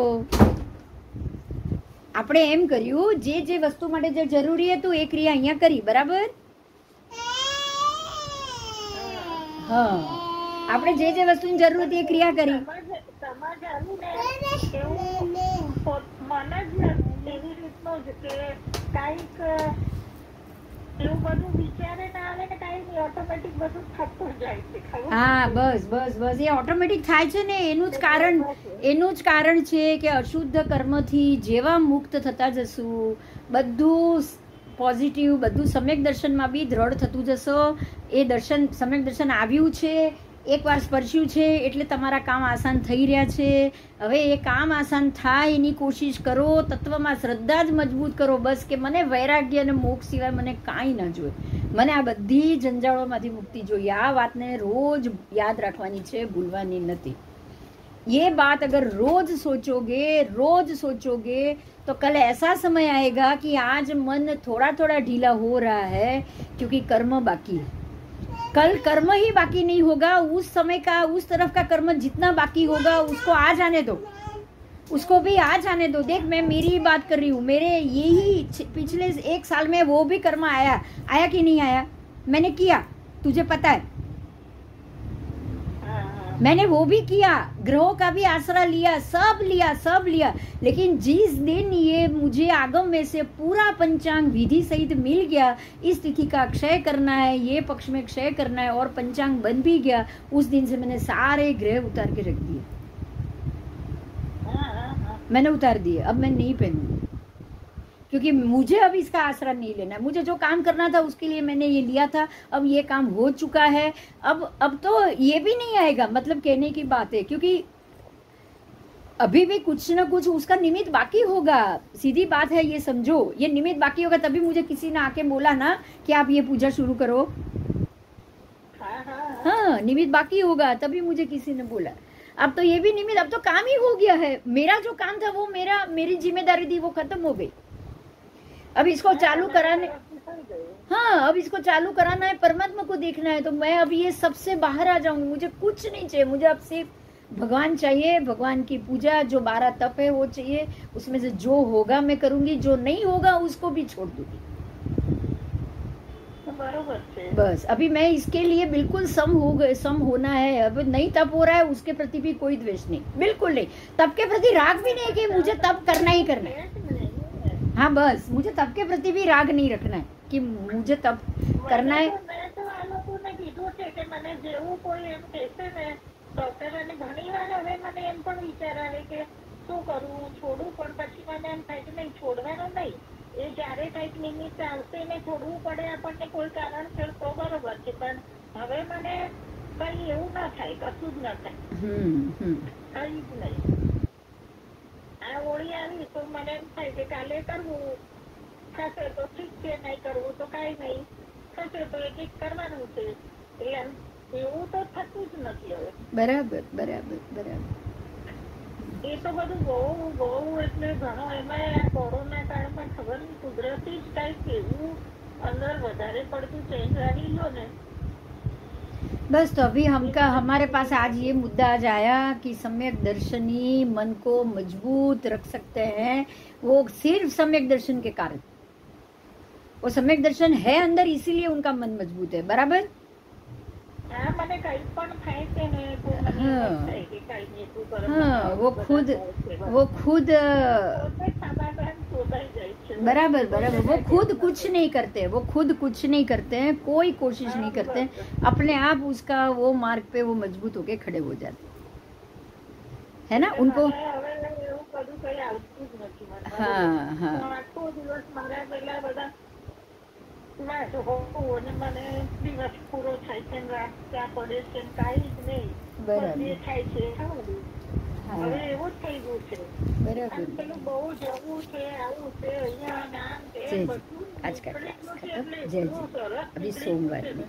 આપણે એમ કર્યું, જે વસ્તુ માટે જે જરૂરી હતું એ ક્રિયા અહીંયા કરી, બરાબર। હા, આપણે જે વસ્તુની જરૂર હતી એ ક્રિયા કરી। હા, બસ એ ઓટોમેટિક થાય છે ને। એનું જ કારણ છે કે અશુદ્ધ કર્મથી જેવા મુક્ત થતા જશું, બધું પોઝિટિવ, બધું સમ્યક દર્શનમાં બી દ્રઢ થતું જશો। એ દર્શન, સમ્યક દર્શન આવ્યું છે, એકવાર સ્પર્શ્યું છે એટલે તમારા કામ આસાન થઈ રહ્યા છે। હવે એ કામ આસાન થાય એની કોશિશ કરો, તત્વમાં શ્રદ્ધા જ મજબૂત કરો, બસ કે મને વૈરાગ્ય અને મોક્ષ સિવાય મને કાંઈ ન જોઈએ, મને આ બધી જંજાળોમાંથી મુક્તિ જોઈએ। આ વાતને રોજ યાદ રાખવાની છે, ભૂલવાની નથી। ये बात अगर रोज सोचोगे तो कल ऐसा समय आएगा कि आज मन थोड़ा थोड़ा ढीला हो रहा है क्योंकि कर्म बाकी है। कल कर्म ही बाकी नहीं होगा, उस समय का, उस तरफ का कर्म जितना बाकी होगा उसको आज आने दो, उसको भी आज आने दो। देख, मैं मेरी ही बात कर रही हूँ, मेरे यही पिछले 1 साल में वो भी कर्म आया कि नहीं आया, मैंने किया, तुझे पता है, मैंने वो भी किया, ग्रहों का भी आसरा लिया, सब लिया। लेकिन जिस दिन ये मुझे आगम में से पूरा पंचांग विधि सहित मिल गया, इस तिथि का क्षय करना है, ये पक्ष में क्षय करना है और पंचांग बन भी गया, उस दिन से मैंने सारे ग्रह उतार के रख दिए, मैंने उतार दिए। अब मैं नहीं पहनूंगी क्योंकि मुझे अब इसका आसरा नहीं लेना है। मुझे जो काम करना था उसके लिए मैंने ये लिया था, अब ये काम हो चुका है। अब तो ये भी नहीं आएगा, मतलब कहने की बात है, क्योंकि अभी भी कुछ न कुछ उसका निमित्त बाकी होगा। सीधी बात है, ये समझो, ये निमित्त बाकी होगा। तभी मुझे किसी ने आके बोला ना कि आप ये पूजा शुरू करो। हाँ, निमित्त बाकी होगा, तभी मुझे किसी ने बोला। अब तो ये भी निमित्त, अब तो काम ही हो गया है। मेरा जो काम था वो मेरी जिम्मेदारी थी, वो खत्म हो गई। अब इसको चालू कराने, हाँ, अब इसको चालू कराना है, परमात्मा को देखना है। तो मैं अब ये सबसे बाहर आ जाऊंगी, मुझे कुछ नहीं चाहिए, मुझे अब सिर्फ भगवान चाहिए, भगवान की पूजा, जो 12 तप है वो चाहिए। उसमें से जो होगा मैं करूंगी, जो नहीं होगा उसको भी छोड़ दूंगी। बरोबर છે. बस अभी मैं इसके लिए बिल्कुल सम होना है. अब नहीं तप हो रहा है उसके प्रति भी कोई द्वेष नहीं, बिल्कुल नहीं. तप के प्रति राग भी नहीं कि मुझे तप करना ही करना है. हाँ बस मुझे तप के प्रति भी राग नहीं रखना है कि मुझे तप करना है. મેં તો આ લોકોને કીધું છે કે મને જેવું કોઈ એમ કહેશે ને ડોક્ટરોને ઘણી વાર હવે મને એમ પણ વિચાર આવે કે શું કરવું, છોડવું, પણ પછી મને એમ થાય કે નહીં, છોડવાનું નહીં. એ જ્યારે કંઈક નિમિત્ત આવશે ને છોડવું પડે આપણને કોઈ કારણસર તો બરોબર છે, પણ હવે મને કઈ એવું ના થાય, કશું જ ના થાય, કઈ જ નહીં. આ હોળી આવી તો મને એમ થાય કે કાલે કરવું થશે તો ઠીક છે, નહીં કરવું તો કાંઈ નહીં, થશે તો એક કરવાનું છે. એવું તો થતું જ નથી હવે. બરાબર બરાબર બરાબર. એ તો બધું બહુ બહુ એટલે ઘણો એમાં આ કોરોના કાળમાં ખબર નહીં કુદરતી જ કાંઈક એવું અંદર વધારે પડતું ચેન્જ આવી ગયો ને. बस तो अभी हमारे पास आज ये मुद्दा आज आया कि सम्यक दर्शनी मन को मजबूत रख सकते हैं वो सिर्फ सम्यक दर्शन के कारण. वो सम्यक दर्शन है अंदर इसीलिए उनका मन मजबूत है. बराबर. हाँ मैंने कहीं पण થાય છે ને તો મને થાય કે કઈ નહીં તું કરે. हाँ वो खुद बराबर बराबर वो खुद कुछ नहीं करते, वो खुद कुछ नहीं करते हैं, कोई कोशिश नहीं करते हैं, अपने आप उसका वो मार्ग पे वो मजबूत होके खड़े हो जाते है ना. उनको हाँ हाँ આખો દિવસ મારા પેલા બધા વાંચો હોવું અને મને દિવસ પૂરો થાય છે ને રાત ત્યાં પડે છે ને કાંઈ જ નહીં, જે થાય છે ખાવાનું. હવે એવું જ થઈ ગયું છે. बराबर. પેલું બહુ જવું છે, આવું છે, અહીંયા નામ છે, બધું आज का क्लास खत्म. जय जी. अभी सोमवार में